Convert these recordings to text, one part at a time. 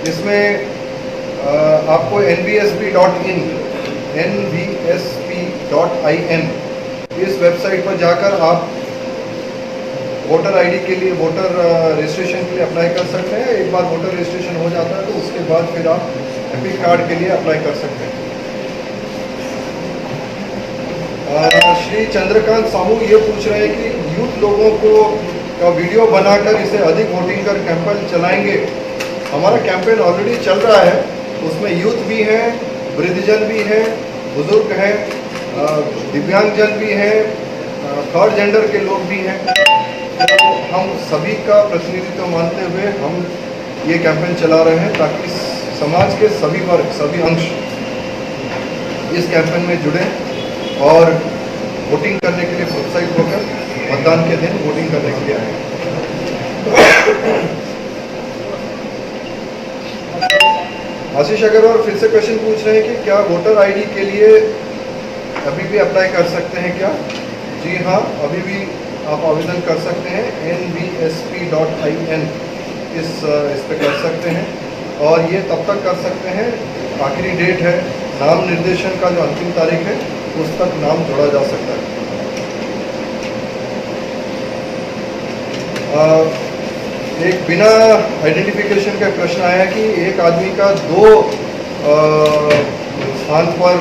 इसमें आपको nvsp.in इस वेबसाइट पर जाकर आप वोटर आईडी के लिए, वोटर रजिस्ट्रेशन के लिए अप्लाई कर सकते हैं। एक बार वोटर रजिस्ट्रेशन हो जाता है तो उसके बाद फिर आप एपिक कार्ड के लिए अप्लाई कर सकते हैं। श्री चंद्रकांत साहू ये पूछ रहे हैं कि यूथ लोगों को का वीडियो बनाकर इसे अधिक वोटिंग कर कैंपेन चलाएंगे। हमारा कैंपेन ऑलरेडी चल रहा है, उसमें यूथ भी हैं, वृद्धजन भी हैं, बुजुर्ग हैं, दिव्यांगजन भी हैं, थर्ड जेंडर के लोग भी हैं। तो हम सभी का प्रतिनिधित्व मानते हुए हम ये कैंपेन चला रहे हैं ताकि समाज के सभी वर्ग, सभी अंश इस कैंपेन में जुड़े और वोटिंग करने के लिए प्रोत्साहित होकर मतदान के दिन वोटिंग करने के लिए आए। आशीष अग्रवाल फिर से क्वेश्चन पूछ रहे हैं कि क्या वोटर आईडी के लिए अभी भी अप्लाई कर सकते हैं क्या? जी हाँ, अभी भी आप आवेदन कर सकते हैं। nvsp.in इस पे कर सकते हैं और ये तब तक कर सकते हैं, आखिरी डेट है नाम निर्देशन का, जो अंतिम तारीख है उस तक नाम जोड़ा जा सकता है। एक बिना आइडेंटिफिकेशन का प्रश्न आया कि एक आदमी का 2 स्थान पर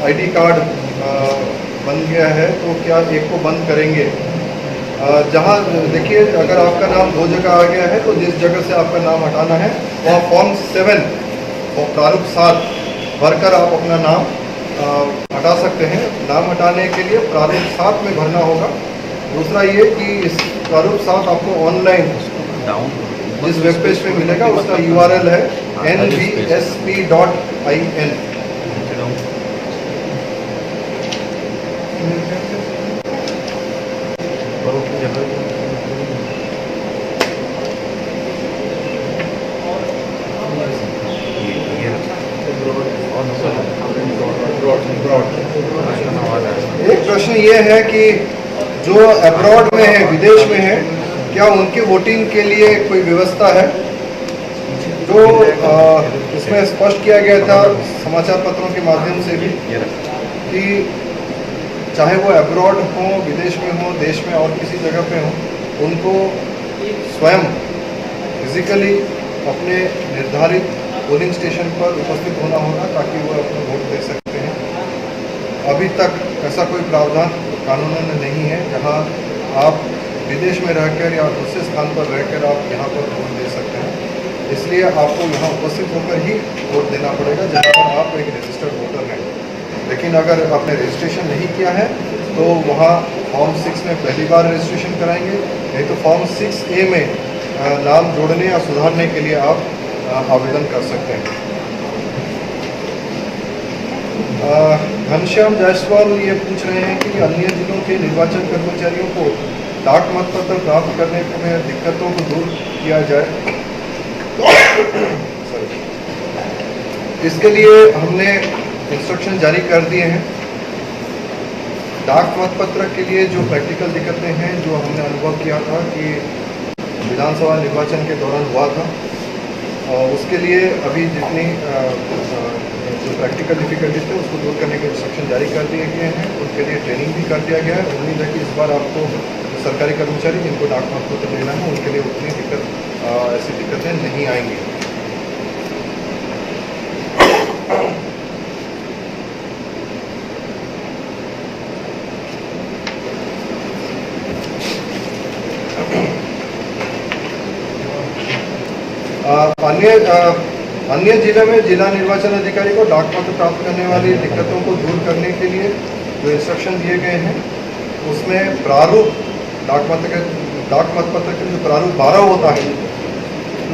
आईडी कार्ड बन गया है तो क्या एक को बंद करेंगे? जहाँ देखिए, अगर आपका नाम 2 जगह आ गया है तो जिस जगह से आपका नाम हटाना है वहाँ फॉर्म 7 और प्रारूप 7 भरकर आप अपना नाम हटा सकते हैं। नाम हटाने के लिए प्रारूप 7 में भरना होगा। दूसरा ये कि इस प्रारूप 7 आपको ऑनलाइन जिस वेब पेज पे मिलेगा उसका URL है nvsp.in। एक प्रश्न ये है कि जो अब्रॉड में है, विदेश में है, क्या उनकी वोटिंग के लिए कोई व्यवस्था है? तो इसमें स्पष्ट किया गया था समाचार पत्रों के माध्यम से भी कि चाहे वो अब्रॉड हो, विदेश में हो, देश में और किसी जगह पे हो, उनको स्वयं फिजिकली अपने निर्धारित पोलिंग स्टेशन पर उपस्थित होना होगा ताकि वो अपना वोट दे सकते हैं। अभी तक ऐसा कोई प्रावधान कानून में नहीं है जहां आप विदेश में रहकर या दूसरे स्थान पर रहकर आप यहाँ पर वोट दे सकते हैं। इसलिए आपको यहाँ उपस्थित होकर ही वोट देना पड़ेगा जहाँ पर आप एक रजिस्टर्ड वोटर हैं। लेकिन अगर आपने रजिस्ट्रेशन नहीं किया है तो वहाँ फॉर्म 6 में पहली बार रजिस्ट्रेशन कराएंगे, नहीं तो फॉर्म 6A में नाम जोड़ने या सुधारने के लिए आप आवेदन कर सकते हैं। घनश्याम जायसवाल ये पूछ रहे हैं कि अन्य जिलों के निर्वाचन कर्मचारियों को डाक मतपत्र प्राप्त करने में दिक्कतों को दूर किया जाए। इसके लिए हमने इंस्ट्रक्शन जारी कर दिए हैं। डाक मतपत्र के लिए जो प्रैक्टिकल दिक्कतें हैं, जो हमने अनुभव किया था कि विधानसभा निर्वाचन के दौरान हुआ था, और उसके लिए अभी जितनी जो प्रैक्टिकल डिफिकल्टीज थे उसको दूर करने के इंस्ट्रक्शन जारी कर दिए गए हैं। उनके लिए ट्रेनिंग भी कर दिया गया है। उम्मीद है कि इस बार आपको सरकारी कर्मचारी जिनको डाक मतपत्र लेना है उनके लिए उतनी ऐसी दिक्कतें नहीं आएंगी। अन्य जिले में जिला निर्वाचन अधिकारी को डाक मत प्राप्त करने वाली दिक्कतों को दूर करने के लिए जो इंस्ट्रक्शन दिए गए हैं उसमें प्रारूप डाक मतपत्र के जो प्रारूप 12 होता है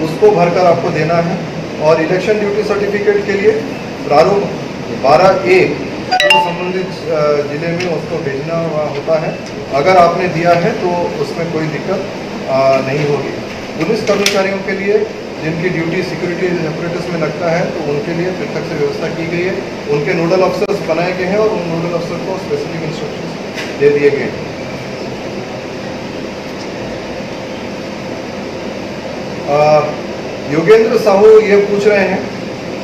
उसको भरकर आपको देना है, और इलेक्शन ड्यूटी सर्टिफिकेट के लिए प्रारूप 12A जो संबंधित जिले में उसको भेजना होता है। अगर आपने दिया है तो उसमें कोई दिक्कत नहीं होगी। पुलिस कर्मचारियों के लिए जिनकी ड्यूटी सिक्योरिटी ऑपरेटर्स में लगता है तो उनके लिए पृथक से व्यवस्था की गई है। उनके नोडल अफसर्स बनाए गए हैं और उन नोडल अफसर को स्पेसिफिक इंस्ट्रक्शंस दे दिए गए हैं। योगेंद्र साहू ये पूछ रहे हैं,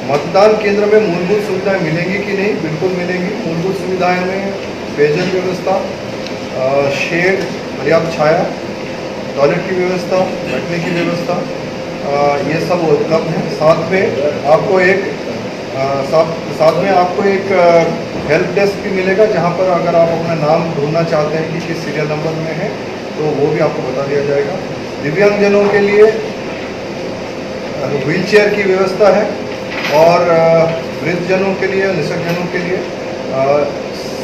मतदान केंद्र में मूलभूत सुविधाएं मिलेंगी कि नहीं? बिल्कुल मिलेंगी। मूलभूत सुविधाएं में पेयजल व्यवस्था, शेड, पर्याप्त छाया, टॉयलेट की व्यवस्था, बैठने की व्यवस्था, ये सब उपलब्ध है। साथ में आपको एक हेल्प डेस्क भी मिलेगा, जहां पर अगर आप अपना नाम ढूंढना चाहते हैं कि किस सीरियल नंबर में है तो वो भी आपको बता दिया जाएगा। दिव्यांगजनों के लिए व्हील चेयर की व्यवस्था है और वृद्धजनों के लिए, निसर्गजनों के लिए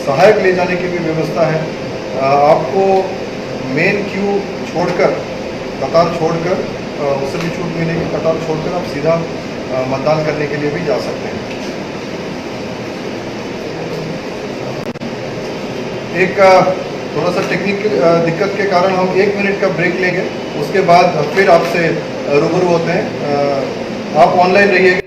सहायक ले जाने की भी व्यवस्था है। आपको मेन क्यू छोड़कर, कतार छोड़कर, उससे भी छूट मिलेगी। कतार छोड़कर आप सीधा मतदान करने के लिए भी जा सकते हैं। एक थोड़ा सा टेक्निकल दिक्कत के कारण हम 1 मिनट का ब्रेक लेंगे, उसके बाद फिर आपसे रूबरू होते हैं। आप ऑनलाइन रहिए।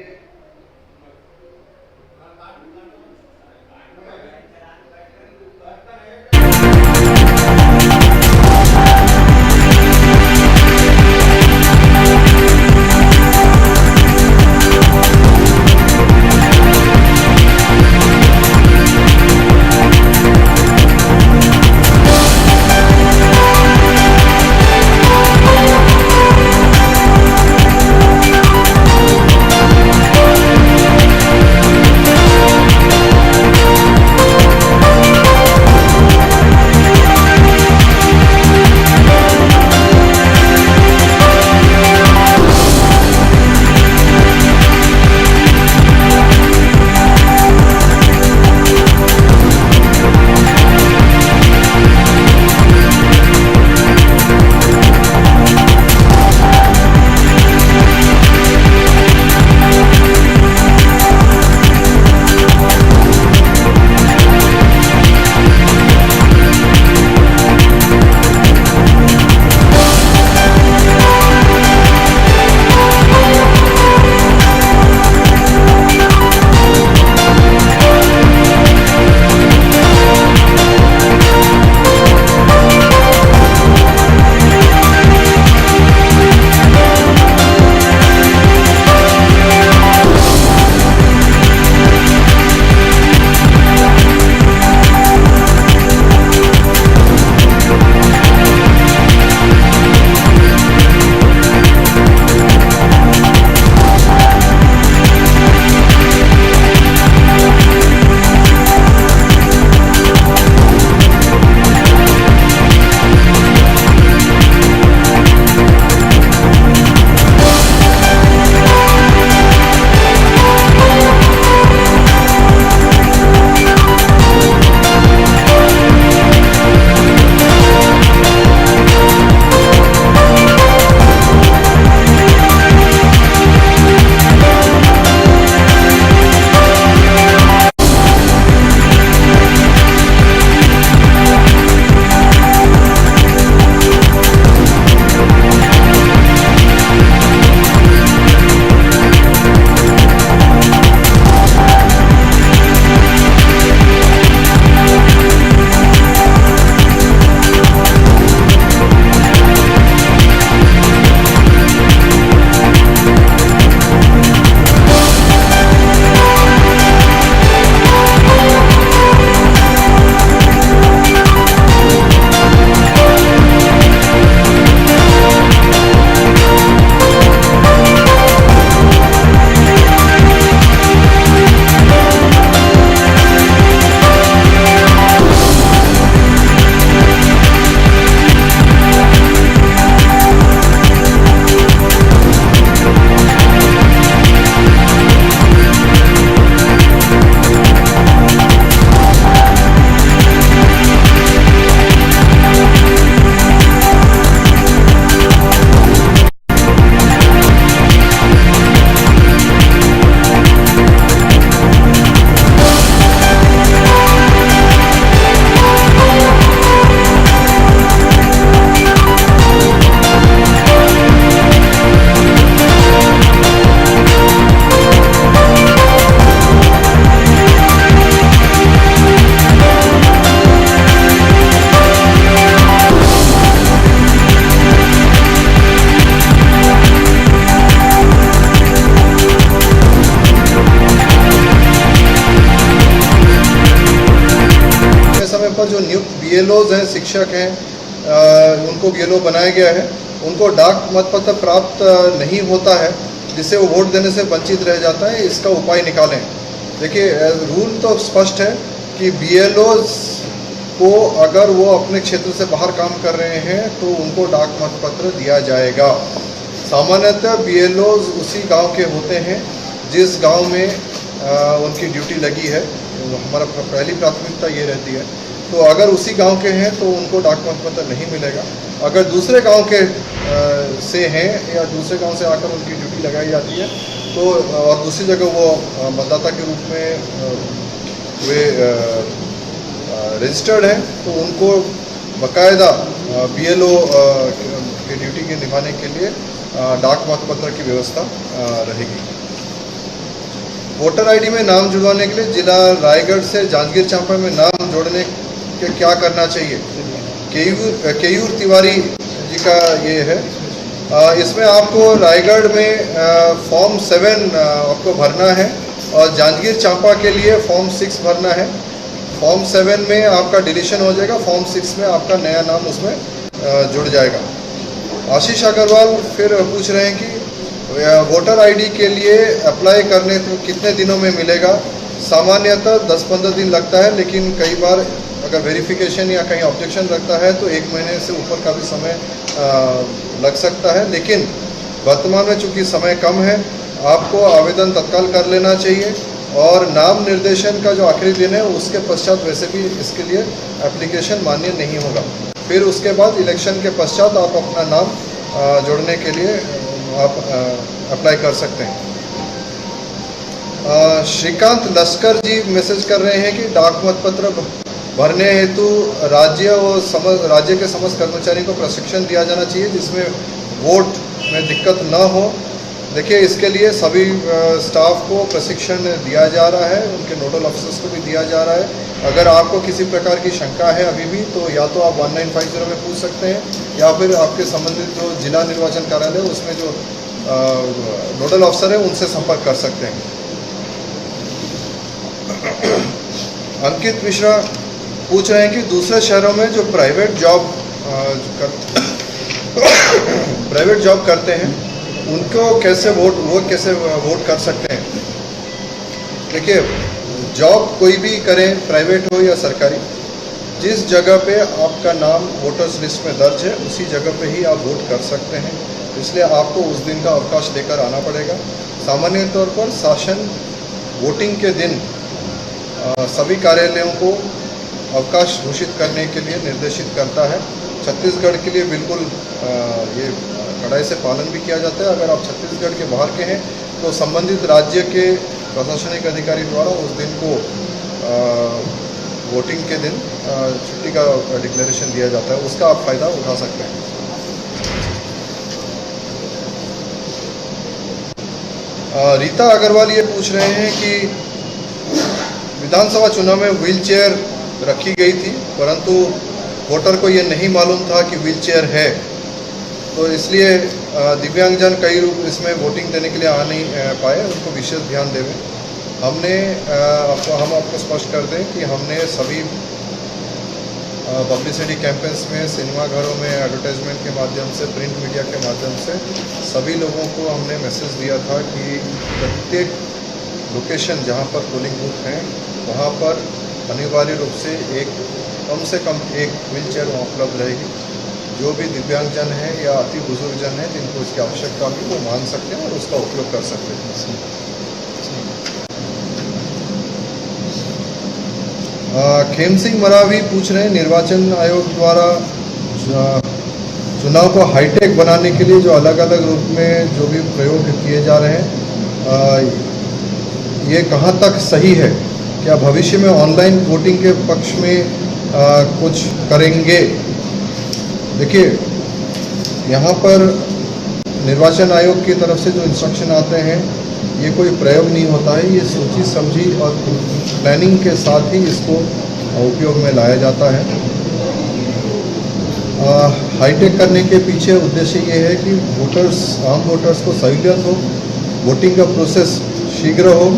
BLOs हैं, शिक्षक हैं, उनको BLO बनाया गया है, उनको डाक मतपत्र प्राप्त नहीं होता है, जिससे वो वोट देने से वंचित रह जाता है। इसका उपाय निकालें। देखिए, रूल तो स्पष्ट है कि BLOs को अगर वो अपने क्षेत्र से बाहर काम कर रहे हैं तो उनको डाक मतपत्र दिया जाएगा। सामान्यतः BLOs उसी गांव के होते हैं जिस गांव में उनकी ड्यूटी लगी है। हमारा पहली प्राथमिकता ये रहती है। तो अगर उसी गांव के हैं तो उनको डाक मतपत्र नहीं मिलेगा। अगर दूसरे गांव के से हैं या दूसरे गांव से आकर उनकी ड्यूटी लगाई जाती है तो और दूसरी जगह वो मतदाता के रूप में वे रजिस्टर्ड हैं तो उनको बाकायदा BLO की ड्यूटी के निभाने के लिए डाक मतपत्र की व्यवस्था रहेगी। वोटर ID में नाम जुड़वाने के लिए जिला रायगढ़ से जांजगीर चांपा में नाम जोड़ने के क्या करना चाहिए? केयूर तिवारी जी का ये है। इसमें आपको रायगढ़ में फॉर्म 7 आपको भरना है और जांजगीर चांपा के लिए फॉर्म 6 भरना है। फॉर्म 7 में आपका डिलीशन हो जाएगा, फॉर्म 6 में आपका नया नाम उसमें जुड़ जाएगा। आशीष अग्रवाल फिर पूछ रहे हैं कि वोटर ID के लिए अप्लाई करने तो कितने दिनों में मिलेगा? सामान्यतः 10-15 दिन लगता है, लेकिन कई बार अगर वेरिफिकेशन या कहीं ऑब्जेक्शन रखता है तो 1 महीने से ऊपर का भी समय लग सकता है। लेकिन वर्तमान में चूँकि समय कम है, आपको आवेदन तत्काल कर लेना चाहिए और नाम निर्देशन का जो आखिरी दिन है उसके पश्चात वैसे भी इसके लिए एप्लीकेशन मान्य नहीं होगा। फिर उसके बाद इलेक्शन के पश्चात आप अपना नाम जोड़ने के लिए आप अप्लाई कर सकते हैं। श्रीकांत लश्कर जी मैसेज कर रहे हैं कि डाक मतपत्र भरने हेतु राज्य के समस्त कर्मचारियों को प्रशिक्षण दिया जाना चाहिए जिसमें वोट में दिक्कत न हो। देखिए, इसके लिए सभी स्टाफ को प्रशिक्षण दिया जा रहा है, उनके नोडल ऑफिसर्स को भी दिया जा रहा है। अगर आपको किसी प्रकार की शंका है अभी भी तो या तो आप 1950 में पूछ सकते हैं या फिर आपके संबंधित जो जिला निर्वाचन कार्यालय उसमें जो नोडल ऑफिसर है उनसे संपर्क कर सकते हैं। अंकित मिश्रा पूछ रहे हैं कि दूसरे शहरों में जो प्राइवेट जॉब करते हैं उनको कैसे वोट कर सकते हैं? देखिए, जॉब कोई भी करें, प्राइवेट हो या सरकारी, जिस जगह पे आपका नाम वोटर्स लिस्ट में दर्ज है उसी जगह पे ही आप वोट कर सकते हैं। इसलिए आपको उस दिन का अवकाश लेकर आना पड़ेगा। सामान्य तौर पर शासन वोटिंग के दिन सभी कार्यालयों को अवकाश घोषित करने के लिए निर्देशित करता है। छत्तीसगढ़ के लिए बिल्कुल ये कड़ाई से पालन भी किया जाता है। अगर आप छत्तीसगढ़ के बाहर के हैं तो संबंधित राज्य के प्रशासनिक अधिकारी द्वारा उस दिन को वोटिंग के दिन छुट्टी का डिक्लेरेशन दिया जाता है, उसका आप फ़ायदा उठा सकते हैं। रीता अग्रवाल ये पूछ रहे हैं कि विधानसभा चुनाव में व्हील चेयर रखी गई थी परंतु वोटर को ये नहीं मालूम था कि व्हील चेयर है, तो इसलिए दिव्यांगजन कई रूप इसमें वोटिंग देने के लिए आ नहीं पाए, उनको विशेष ध्यान देवें। हम आपको स्पष्ट कर दें कि हमने सभी पब्लिसिटी कैंपेन्स में, सिनेमा घरों में एडवर्टाइजमेंट के माध्यम से, प्रिंट मीडिया के माध्यम से सभी लोगों को हमने मैसेज दिया था कि प्रत्येक लोकेशन जहां पर पोलिंग बूथ हैं वहां पर अनिवार्य रूप से कम से कम एक व्हील चेयर वहाँ उपलब्ध रहेगी। जो भी दिव्यांगजन हैं या अति बुजुर्गजन हैं जिनको इसकी आवश्यकता भी वो मान सकते हैं और उसका उपयोग कर सकते हैं। खेम सिंह मरावी पूछ रहे हैं, निर्वाचन आयोग द्वारा चुनाव को हाईटेक बनाने के लिए जो अलग अलग रूप में जो भी प्रयोग किए जा रहे हैं ये कहाँ तक सही है? क्या भविष्य में ऑनलाइन वोटिंग के पक्ष में कुछ करेंगे? देखिए, यहाँ पर निर्वाचन आयोग की तरफ से जो इंस्ट्रक्शन आते हैं ये कोई प्रयोग नहीं होता है, ये सोची समझी और प्लानिंग के साथ ही इसको उपयोग में लाया जाता है। हाईटेक करने के पीछे उद्देश्य ये है कि आम वोटर्स को सहूलियत हो, वोटिंग का प्रोसेस शीघ्र हो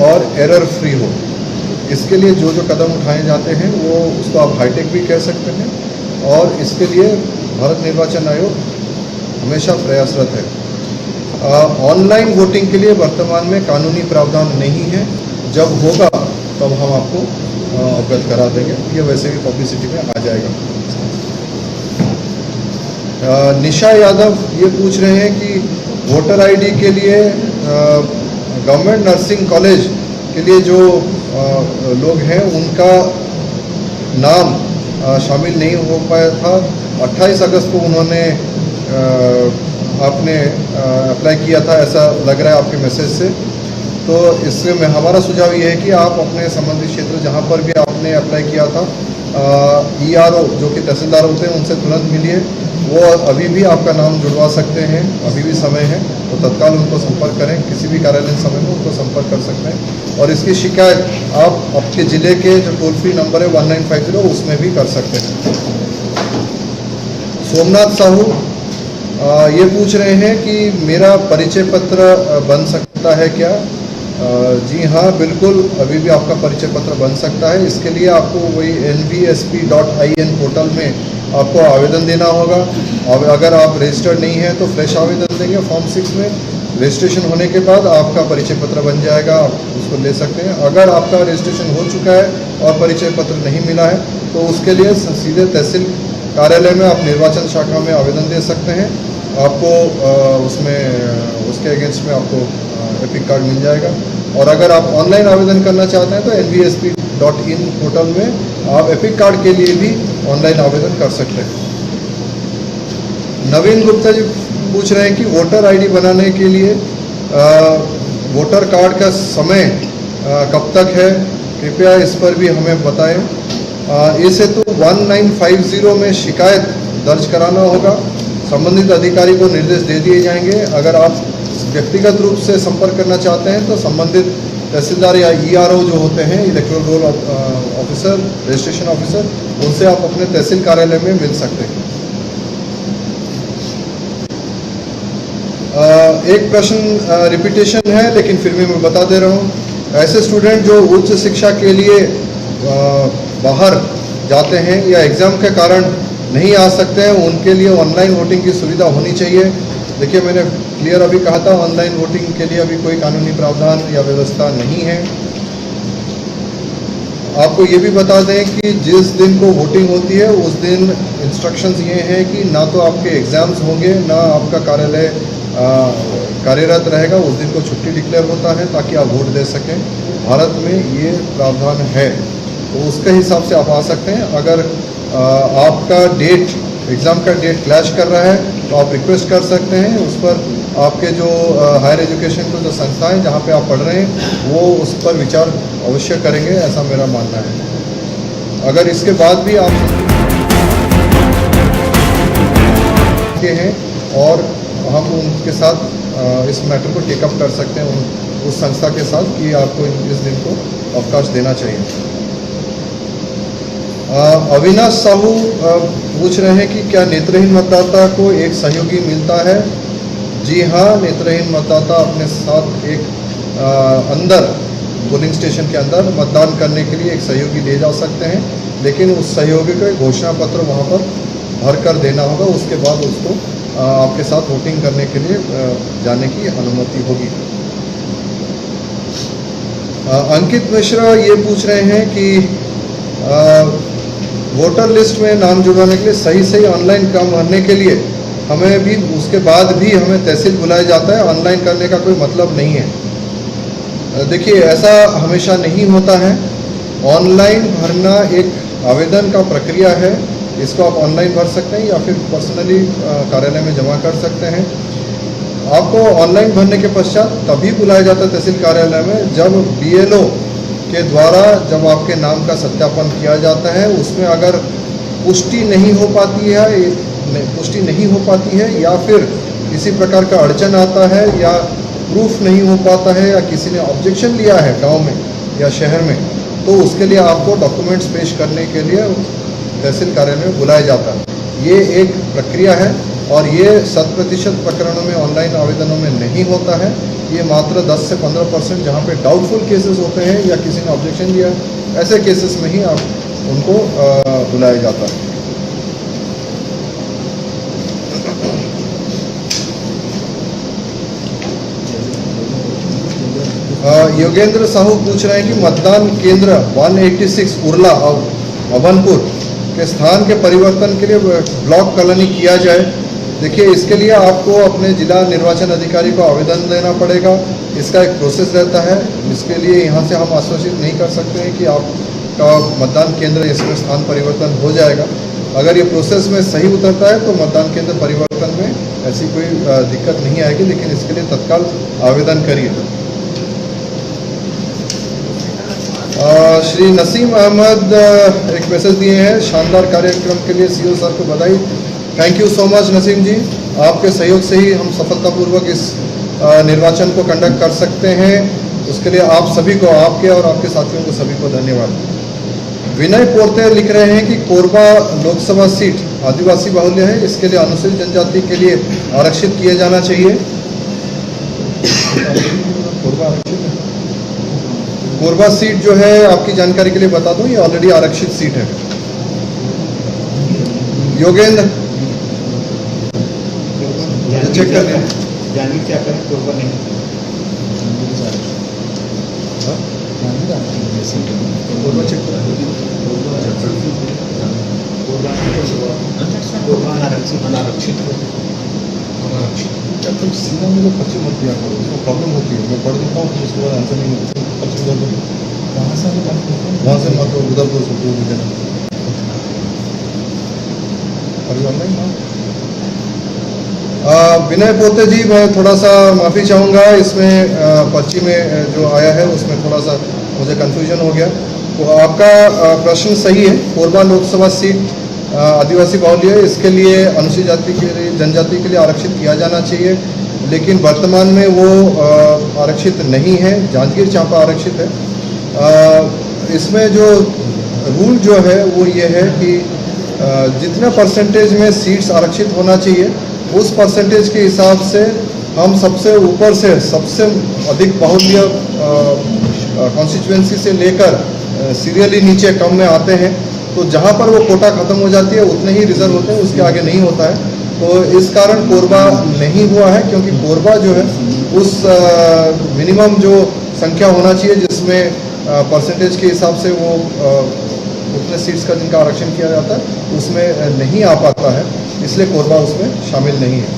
और एरर फ्री हो। इसके लिए जो जो कदम उठाए जाते हैं वो उसको आप हाईटेक भी कह सकते हैं, और इसके लिए भारत निर्वाचन आयोग हमेशा प्रयासरत है। ऑनलाइन वोटिंग के लिए वर्तमान में कानूनी प्रावधान नहीं है, जब होगा तब हम आपको अवगत करा देंगे, ये वैसे भी पब्लिसिटी में आ जाएगा। निशा यादव ये पूछ रहे हैं कि वोटर आईडी के लिए गवर्नमेंट नर्सिंग कॉलेज के लिए जो लोग हैं उनका नाम शामिल नहीं हो पाया था। 28 अगस्त को उन्होंने आपने अप्लाई किया था, ऐसा लग रहा है आपके मैसेज से। तो इससे में हमारा सुझाव ये है कि आप अपने संबंधित क्षेत्र जहाँ पर भी आपने अप्लाई किया था ERO जो कि तहसीलदार होते हैं उनसे तुरंत मिलिए, वो अभी भी आपका नाम जुड़वा सकते हैं, अभी भी समय है, तो तत्काल उनको संपर्क करें, किसी भी कार्यालयीन समय में उनको संपर्क कर सकते हैं। और इसकी शिकायत आप आपके ज़िले के जो टोल फ्री नंबर है 1950 उसमें भी कर सकते हैं। सोमनाथ साहू ये पूछ रहे हैं कि मेरा परिचय पत्र बन सकता है क्या? जी हाँ, बिल्कुल, अभी भी आपका परिचय पत्र बन सकता है। इसके लिए आपको वही nvsp.in पोर्टल में आपको आवेदन देना होगा। और अगर आप रजिस्टर्ड नहीं हैं तो फ्रेश आवेदन देंगे फॉर्म 6 में। रजिस्ट्रेशन होने के बाद आपका परिचय पत्र बन जाएगा, आप उसको ले सकते हैं। अगर आपका रजिस्ट्रेशन हो चुका है और परिचय पत्र नहीं मिला है तो उसके लिए सीधे तहसील कार्यालय में आप निर्वाचन शाखा में आवेदन दे सकते हैं। आपको उसमें उसके अगेंस्ट में आपको एपिक कार्ड मिल जाएगा। और अगर आप ऑनलाइन आवेदन करना चाहते हैं तो nvsp.in पोर्टल में आप एपिक कार्ड के लिए भी ऑनलाइन आवेदन कर सकते हैं। नवीन गुप्ता जी पूछ रहे हैं कि वोटर आईडी बनाने के लिए वोटर कार्ड का समय कब तक है, कृपया इस पर भी हमें बताएं। इस हेतु 1950 में शिकायत दर्ज कराना होगा। संबंधित अधिकारी को निर्देश दे दिए जाएंगे। अगर आप व्यक्तिगत रूप से संपर्क करना चाहते हैं तो संबंधित तहसीलदार या ERO जो होते हैं, electoral roll officer, registration officer, उनसे आप अपने तहसील कार्यालय में मिल सकते हैं। एक प्रश्न रिपीटेशन है लेकिन फिर भी मैं बता दे रहा हूँ। ऐसे स्टूडेंट जो उच्च शिक्षा के लिए बाहर जाते हैं या एग्ज़ाम के कारण नहीं आ सकते हैं, उनके लिए ऑनलाइन वोटिंग की सुविधा होनी चाहिए। देखिए, मैंने क्लियर अभी कहा था ऑनलाइन वोटिंग के लिए अभी कोई कानूनी प्रावधान या व्यवस्था नहीं है। आपको ये भी बता दें कि जिस दिन को वोटिंग होती है उस दिन इंस्ट्रक्शंस ये हैं कि ना तो आपके एग्ज़ाम्स होंगे ना आपका कार्यालय कार्यरत रहेगा। उस दिन को छुट्टी डिक्लेयर होता है ताकि आप वोट दे सकें। भारत में ये प्रावधान है, तो उसके हिसाब से आप आ सकते हैं। अगर आपका डेट, एग्ज़ाम का डेट क्लैश कर रहा है तो आप रिक्वेस्ट कर सकते हैं। उस पर आपके जो हायर एजुकेशन को जो संस्थाएं जहाँ पे आप पढ़ रहे हैं वो उस पर विचार अवश्य करेंगे, ऐसा मेरा मानना है। अगर इसके बाद भी आप के हैं और हम उनके साथ इस मैटर को टेकअप कर सकते हैं उस संस्था के साथ कि आपको इस दिन को अवकाश देना चाहिए। अविनाश साहू पूछ रहे हैं कि क्या नेत्रहीन मतदाता को एक सहयोगी मिलता है? जी हाँ, नेत्रहीन मतदाता अपने साथ एक अंदर पोलिंग स्टेशन के अंदर मतदान करने के लिए एक सहयोगी ले जा सकते हैं, लेकिन उस सहयोगी को एक घोषणा पत्र वहाँ पर भर कर देना होगा। उसके बाद उसको आपके साथ वोटिंग करने के लिए जाने की अनुमति होगी। अंकित मिश्रा ये पूछ रहे हैं कि वोटर लिस्ट में नाम जुड़वाने के लिए सही ऑनलाइन काम भरने के लिए हमें भी उसके बाद भी हमें तहसील बुलाया जाता है, ऑनलाइन करने का कोई मतलब नहीं है। देखिए, ऐसा हमेशा नहीं होता है। ऑनलाइन भरना एक आवेदन का प्रक्रिया है, इसको आप ऑनलाइन भर सकते हैं या फिर पर्सनली कार्यालय में जमा कर सकते हैं। आपको ऑनलाइन भरने के पश्चात तभी बुलाया जाता है तहसील कार्यालय में जब BLO के द्वारा जब आपके नाम का सत्यापन किया जाता है। उसमें अगर पुष्टि नहीं हो पाती है या फिर किसी प्रकार का अड़चन आता है या प्रूफ नहीं हो पाता है या किसी ने ऑब्जेक्शन लिया है गांव में या शहर में, तो उसके लिए आपको डॉक्यूमेंट्स पेश करने के लिए तहसील कार्यालय में बुलाया जाता है। ये एक प्रक्रिया है और ये 100% प्रकरणों में ऑनलाइन आवेदनों में नहीं होता है। ये मात्र 10 से 15% जहाँ पे डाउटफुल केसेस होते हैं या किसी ने ऑब्जेक्शन दिया ऐसे केसेस में ही आप उनको बुलाया जाता है। योगेंद्र साहू पूछ रहे हैं कि मतदान केंद्र 186 उरला और अभनपुर के स्थान के परिवर्तन के लिए ब्लॉक कॉलोनी किया जाए। देखिए, इसके लिए आपको अपने जिला निर्वाचन अधिकारी को आवेदन देना पड़ेगा। इसका एक प्रोसेस रहता है। इसके लिए यहाँ से हम आश्वासित नहीं कर सकते हैं कि आपका मतदान केंद्र इसमें स्थान परिवर्तन हो जाएगा। अगर ये प्रोसेस में सही उतरता है तो मतदान केंद्र परिवर्तन में ऐसी कोई दिक्कत नहीं आएगी, लेकिन इसके लिए तत्काल आवेदन करिए। श्री नसीम अहमद एक मैसेज दिए हैं, शानदार कार्यक्रम के लिए सीओ सर को बधाई। Thank you so much Naseem ji, आपके सहयोग से ही हम सफलतापूर्वक इस निर्वाचन को कंडक्ट कर सकते हैं। उसके लिए आप सभी को, आपके और आपके साथियों को सभी को धन्यवाद। विनय पोर्ते लिख रहे हैं कि कोरबा लोकसभा सीट आदिवासी बाहुल्य है, इसके लिए अनुसूचित जनजाति के लिए आरक्षित किया जाना चाहिए। कोरबा सीट जो है, आपकी जानकारी के लिए बता दूं, ये ऑलरेडी आरक्षित सीट है। योगेंद्र चेक कर लिया, कोरबा नहीं, कोरबा चेक कर जब तक सीधा मुझे पर्ची मत दिया करो, उसको प्रॉब्लम होती है। मैं पढ़ देता हूँ फिर उसके बाद आंसर नहीं मिलता, पर्ची उधर दो, वहाँ से मत उधर दो, उसको देना अभी ऑनलाइन। विनय पोते जी, मैं थोड़ा सा माफ़ी चाहूँगा, इसमें पर्ची में जो आया है उसमें थोड़ा सा मुझे कन्फ्यूजन हो गया। तो आपका प्रश्न सही है। कोरबा लोकसभा सीट आदिवासी बाहुल्य है, इसके लिए अनुसूचित जाति के लिए, जनजाति के लिए आरक्षित किया जाना चाहिए, लेकिन वर्तमान में वो आरक्षित नहीं है। जांजगीर चांपा आरक्षित है। इसमें जो रूल जो है वो ये है कि जितना परसेंटेज में सीट्स आरक्षित होना चाहिए, उस परसेंटेज के हिसाब से हम सबसे ऊपर से सबसे अधिक बाहुल्य कॉन्स्टिट्यूएंसी से लेकर सीरियली नीचे कम में आते हैं। तो जहाँ पर वो कोटा खत्म हो जाती है उतने ही रिजर्व होते हैं, उसके आगे नहीं होता है। तो इस कारण कोरबा नहीं हुआ है, क्योंकि कोरबा जो है उस मिनिमम जो संख्या होना चाहिए जिसमें परसेंटेज के हिसाब से वो उतने सीट्स का जिनका आरक्षण किया जाता है उसमें नहीं आ पाता है, इसलिए कोरबा उसमें शामिल नहीं है।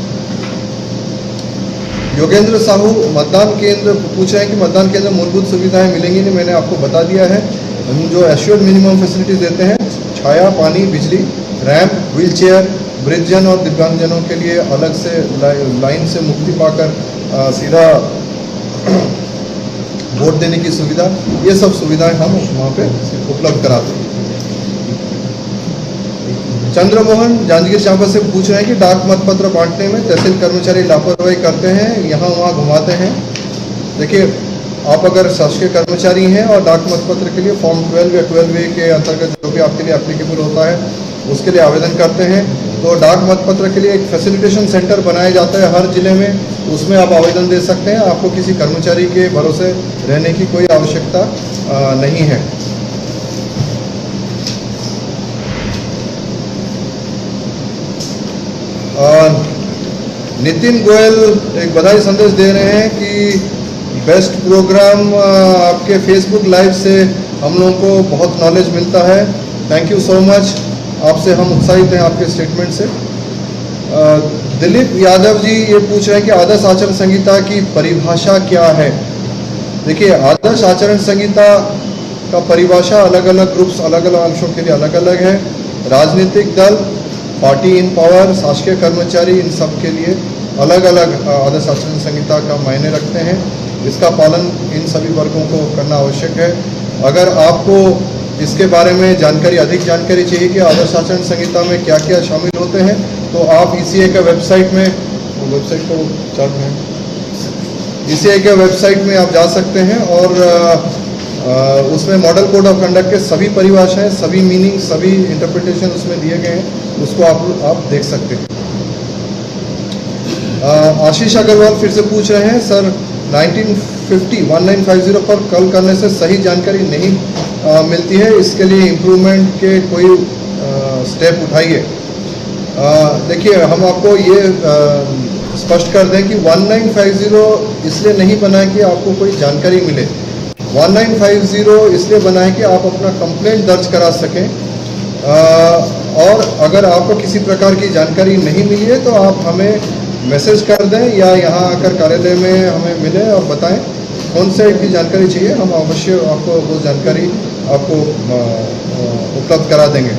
योगेंद्र साहू मतदान केंद्र पूछ रहे हैं कि मतदान केंद्र मूलभूत सुविधाएं मिलेंगी नहीं। मैंने आपको बता दिया है, हम जो एश्योर्ड मिनिमम फैसिलिटीज देते हैं, छाया, पानी, बिजली, रैंप, व्हीलचेयर, वृद्धजन और दिव्यांगजनों के लिए अलग से लाइन से मुक्ति पाकर सीधा वोट देने की सुविधा, ये सब सुविधाएं हम वहाँ पे उपलब्ध कराते हैं। चंद्रमोहन जांजगीर चांपा से पूछ रहे हैं कि डाक मतपत्र बांटने में तहसील कर्मचारी लापरवाही करते हैं, यहाँ वहाँ घुमाते हैं। देखिए, आप अगर शासकीय कर्मचारी हैं और डाक मतपत्र के लिए फॉर्म 12 या 12A के अंतर्गत जो भी आपके लिए एप्लीकेबल होता है उसके लिए आवेदन करते हैं, तो डाक मतपत्र के लिए एक फैसिलिटेशन सेंटर बनाया जाता है हर जिले में, उसमें आप आवेदन दे सकते हैं। आपको किसी कर्मचारी के भरोसे रहने की कोई आवश्यकता नहीं है। नितिन गोयल एक बधाई संदेश दे रहे हैं कि बेस्ट प्रोग्राम, आपके फेसबुक लाइव से हम लोगों को बहुत नॉलेज मिलता है। थैंक यू सो मच, आपसे हम उत्साहित हैं आपके स्टेटमेंट से। दिलीप यादव जी ये पूछ रहे हैं कि आदर्श आचरण संहिता की परिभाषा क्या है। देखिए, आदर्श आचरण संहिता का परिभाषा अलग अलग ग्रुप्स, अलग अलग अंशों के लिए अलग अलग है। राजनीतिक दल, पार्टी इन पावर, शासकीय कर्मचारी, इन सब के लिए अलग अलग आदर्श आचरण संहिता का मायने रखते हैं। इसका पालन इन सभी वर्गों को करना आवश्यक है। अगर आपको इसके बारे में जानकारी, अधिक जानकारी चाहिए कि आदर्श आचरण संहिता में क्या क्या शामिल होते हैं, तो आप ECA के वेबसाइट में, वेबसाइट को चार्ट में ECA के वेबसाइट में आप जा सकते हैं और उसमें मॉडल कोड ऑफ कंडक्ट के सभी परिभाषाएं, सभी मीनिंग, सभी इंटरप्रिटेशन उसमें दिए गए हैं, उसको आप देख सकते हैं। आशीष अग्रवाल फिर से पूछ रहे हैं, सर 1950 पर कॉल करने से सही जानकारी नहीं मिलती है। इसके लिए इम्प्रूवमेंट के कोई स्टेप उठाइए। देखिए, हम आपको ये स्पष्ट कर दें कि 1950 इसलिए नहीं बना है कि आपको कोई जानकारी मिले। 1950 इसलिए बना है कि आप अपना कंप्लेंट दर्ज करा सकें, और अगर आपको किसी प्रकार की जानकारी नहीं मिली है तो आप हमें मैसेज कर दें या यहाँ आकर कार्यालय में हमें मिलें और बताएं कौन से की जानकारी चाहिए। हम अवश्य आपको वो जानकारी आपको उपलब्ध करा देंगे।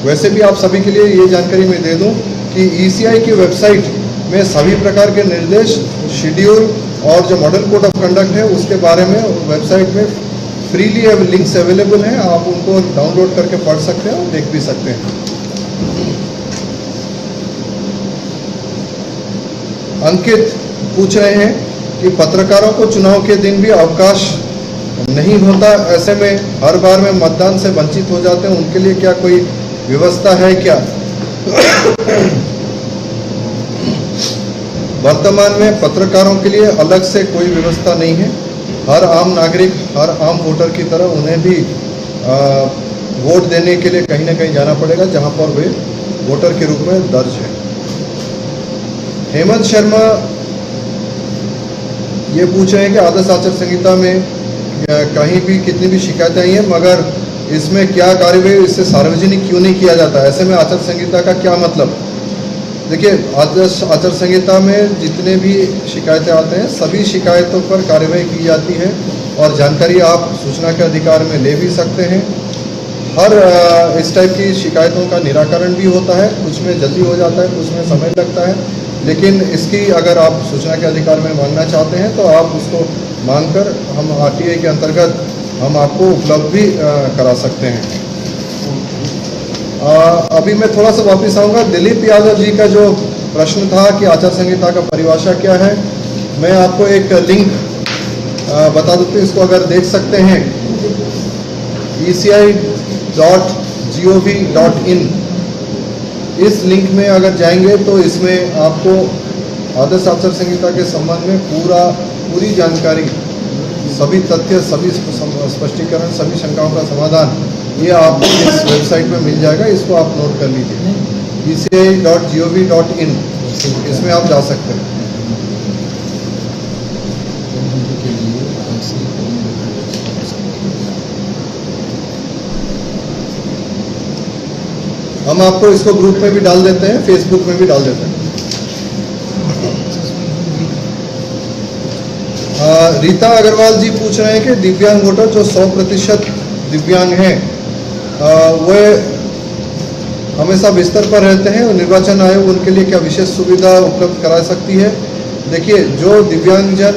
वैसे भी आप सभी के लिए ये जानकारी मैं दे दूं कि ECI की वेबसाइट में सभी प्रकार के निर्देश, शेड्यूल और जो मॉडल कोड ऑफ कंडक्ट है उसके बारे में वेबसाइट में फ्रीली लिंक्स अवेलेबल हैं। आप उनको डाउनलोड करके पढ़ सकते हैं और देख भी सकते हैं। अंकित पूछ रहे हैं कि पत्रकारों को चुनाव के दिन भी अवकाश नहीं होता, ऐसे में हर बार में मतदान से वंचित हो जाते हैं, उनके लिए क्या कोई व्यवस्था है क्या? वर्तमान में पत्रकारों के लिए अलग से कोई व्यवस्था नहीं है। हर आम नागरिक, हर आम वोटर की तरह उन्हें भी वोट देने के लिए कहीं ना कहीं जाना पड़ेगा जहां पर वे वोटर के रूप में दर्ज है। हेमंत शर्मा ये पूछ रहे हैं कि आदर्श आचार संहिता में कहीं भी कितनी भी शिकायतें आई हैं मगर इसमें क्या कार्यवाही, इससे सार्वजनिक क्यों नहीं किया जाता? ऐसे में आचार संहिता का क्या मतलब? देखिए, आदर्श आचार संहिता में जितने भी शिकायतें आते हैं सभी शिकायतों पर कार्रवाई की जाती है और जानकारी आप सूचना के अधिकार में ले भी सकते हैं। हर इस टाइप की शिकायतों का निराकरण भी होता है, कुछ में जल्दी हो जाता है, कुछ में समय लगता है, लेकिन इसकी अगर आप सूचना के अधिकार में मांगना चाहते हैं तो आप उसको मांगकर हम RTI के अंतर्गत हम आपको उपलब्ध भी करा सकते हैं। अभी मैं थोड़ा सा वापस आऊँगा। दिलीप यादव जी का जो प्रश्न था कि आचार संहिता का परिभाषा क्या है, मैं आपको एक लिंक बता देता हूँ, इसको अगर देख सकते हैं ECI.gov.in, इस लिंक में अगर जाएंगे तो इसमें आपको आदर्श आचार संहिता के संबंध में पूरी जानकारी, सभी तथ्य, सभी स्पष्टीकरण, सभी शंकाओं का समाधान ये आपको इस वेबसाइट में मिल जाएगा। इसको आप नोट कर लीजिए, ECI.gov.in, इसमें आप जा सकते हैं। हम आपको इसको ग्रुप में भी डाल देते हैं, फेसबुक में भी डाल देते हैं। रीता अग्रवाल जी पूछ रहे हैं कि दिव्यांग वोटर जो 100% दिव्यांग हैं वे हमेशा बिस्तर पर रहते हैं और निर्वाचन आयोग उनके लिए क्या विशेष सुविधा उपलब्ध करा सकती है? देखिए, जो दिव्यांगजन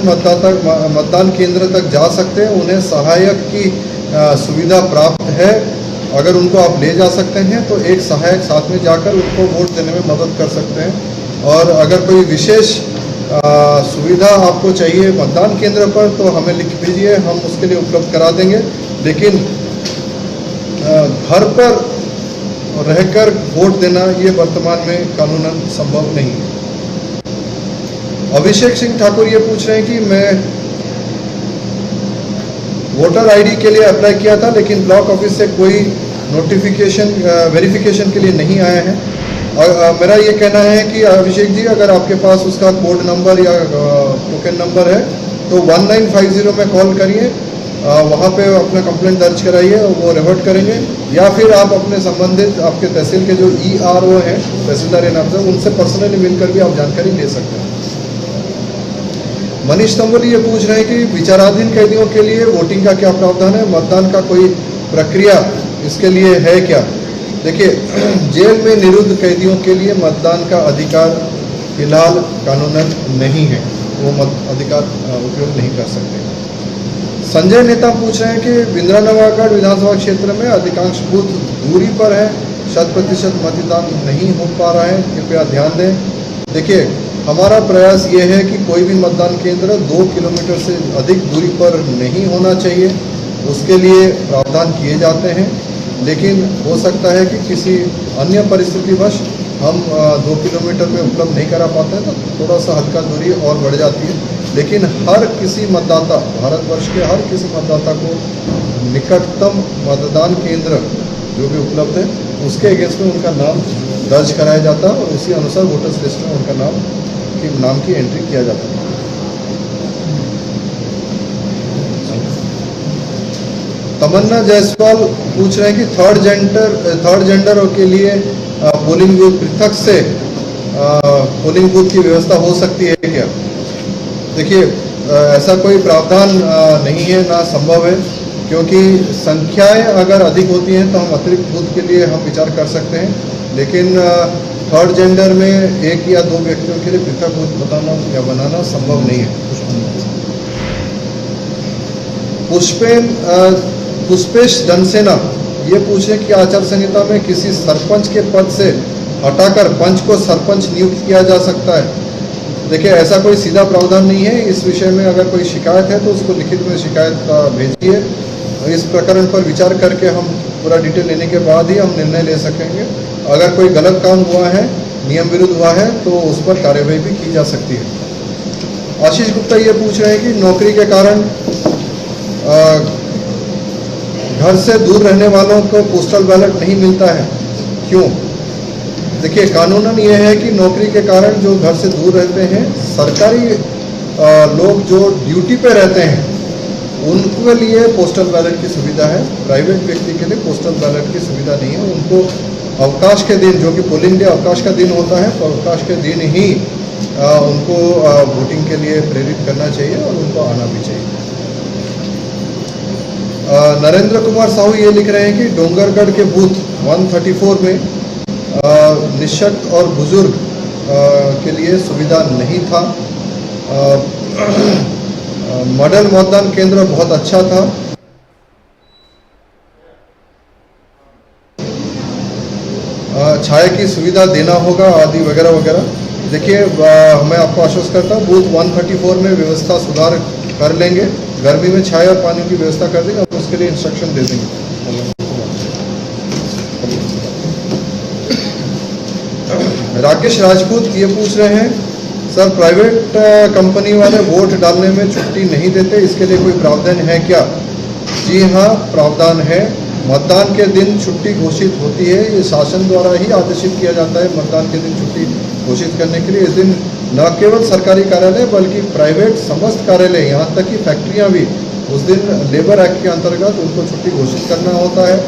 मतदान केंद्र तक जा सकते हैं उन्हें सहायक की सुविधा प्राप्त है। अगर उनको आप ले जा सकते हैं तो एक सहायक साथ में जाकर उनको वोट देने में मदद कर सकते हैं। और अगर कोई विशेष सुविधा आपको चाहिए मतदान केंद्र पर तो हमें लिख दीजिए, हम उसके लिए उपलब्ध करा देंगे। लेकिन घर पर रहकर वोट देना ये वर्तमान में कानूनन संभव नहीं है। अभिषेक सिंह ठाकुर ये पूछ रहे हैं कि मैं वोटर ID के लिए अप्लाई किया था लेकिन ब्लॉक ऑफिस से कोई नोटिफिकेशन वेरिफिकेशन के लिए नहीं आया है। और मेरा ये कहना है कि अभिषेक जी, अगर आपके पास उसका कोड नंबर या टोकन नंबर है तो 1950 में कॉल करिए, वहाँ पे अपना कंप्लेंट दर्ज कराइए और वो रिवर्ट करेंगे, या फिर आप अपने संबंधित आपके तहसील के जो ERO हैं, तहसीलदार इन अफसर, उनसे पर्सनली मिलकर भी आप जानकारी ले सकते हैं। मनीष तंबोली ये पूछ रहे हैं कि विचाराधीन कैदियों के लिए वोटिंग का क्या प्रावधान है, मतदान का कोई प्रक्रिया इसके लिए है क्या? देखिए, जेल में निरुद्ध कैदियों के लिए मतदान का अधिकार फिलहाल कानूनन नहीं है, वो अधिकार उपयोग नहीं कर सकते। संजय नेता पूछ रहे हैं कि बिंद्रानवागढ़ विधानसभा क्षेत्र में अधिकांश बूथ दूरी पर है, 100% मतदान नहीं हो पा रहा है, कृपया ध्यान दें। देखिए, हमारा प्रयास ये है कि कोई भी मतदान केंद्र 2 किलोमीटर से अधिक दूरी पर नहीं होना चाहिए, उसके लिए प्रावधान किए जाते हैं। लेकिन हो सकता है कि किसी अन्य परिस्थितिवश हम 2 किलोमीटर में उपलब्ध नहीं करा पाते हैं तो थोड़ा सा हल्का दूरी और बढ़ जाती है, लेकिन हर किसी मतदाता, भारतवर्ष के हर किसी मतदाता को निकटतम मतदान केंद्र जो भी उपलब्ध है उसके अगेंस्ट में उनका नाम दर्ज कराया जाता है और उसी अनुसार वोटर्स लिस्ट में उनका नाम की एंट्री किया जाता है। तमन्ना जायसवाल पूछ रहे हैं कि थर्ड जेंडर के लिए पोलिंग बूथ पृथक से पोलिंग बूथ की व्यवस्था हो सकती है क्या? देखिए, ऐसा कोई प्रावधान नहीं है, ना संभव है, क्योंकि संख्याएं अगर अधिक होती हैं तो हम अतिरिक्त बूथ के लिए हम विचार कर सकते हैं, लेकिन थर्ड जेंडर में एक या दो व्यक्तियों के लिए पृथक बूथ बताना या बनाना संभव नहीं है। पुष्पेश जनसेना ये पूछे कि आचार संहिता में किसी सरपंच के पद से हटाकर पंच को सरपंच नियुक्त किया जा सकता है? देखिए, ऐसा कोई सीधा प्रावधान नहीं है। इस विषय में अगर कोई शिकायत है तो उसको लिखित में शिकायत भेजिए। इस प्रकरण पर विचार करके हम पूरा डिटेल लेने के बाद ही हम निर्णय ले सकेंगे। अगर कोई गलत काम हुआ है, नियम विरुद्ध हुआ है, तो उस पर कार्यवाही भी की जा सकती है। आशीष गुप्ता ये पूछ रहे हैं कि नौकरी के कारण घर से दूर रहने वालों को पोस्टल बैलेट नहीं मिलता है, क्यों? देखिए, कानूनन ये है कि नौकरी के कारण जो घर से दूर रहते हैं, सरकारी लोग जो ड्यूटी पे रहते हैं उनके लिए पोस्टल बैलेट की सुविधा है। प्राइवेट व्यक्ति के लिए पोस्टल बैलेट की सुविधा नहीं है। उनको अवकाश के दिन, जो कि पोलिंग डे अवकाश का दिन होता है, तो अवकाश के दिन ही उनको वोटिंग के लिए प्रेरित करना चाहिए और उनको आना भी चाहिए। नरेंद्र कुमार साहू ये लिख रहे हैं कि डोंगरगढ़ के बूथ 134 में निःशक्त और बुजुर्ग के लिए सुविधा नहीं था। मॉडल मतदान केंद्र बहुत अच्छा था। छाया की सुविधा देना होगा आदि वगैरह वगैरह। देखिए, मैं आपको आश्वस्त करता हूँ, बूथ 134 में व्यवस्था सुधार कर लेंगे। गर्मी में छाया और पानी की व्यवस्था कर देंगे, अब उसके लिए इंस्ट्रक्शन दे देंगे। राकेश राजपूत ये पूछ रहे हैं, सर प्राइवेट कंपनी वाले वोट डालने में छुट्टी नहीं देते, इसके लिए कोई प्रावधान है क्या? जी हाँ, प्रावधान है। मतदान के दिन छुट्टी घोषित होती है। ये शासन द्वारा ही आदेशित किया जाता है मतदान के दिन छुट्टी घोषित करने के लिए। इस दिन न केवल सरकारी कार्यालय बल्कि प्राइवेट समस्त कार्यालय, यहाँ तक कि फैक्ट्रियाँ भी उस दिन लेबर एक्ट के अंतर्गत उनको छुट्टी घोषित करना होता है।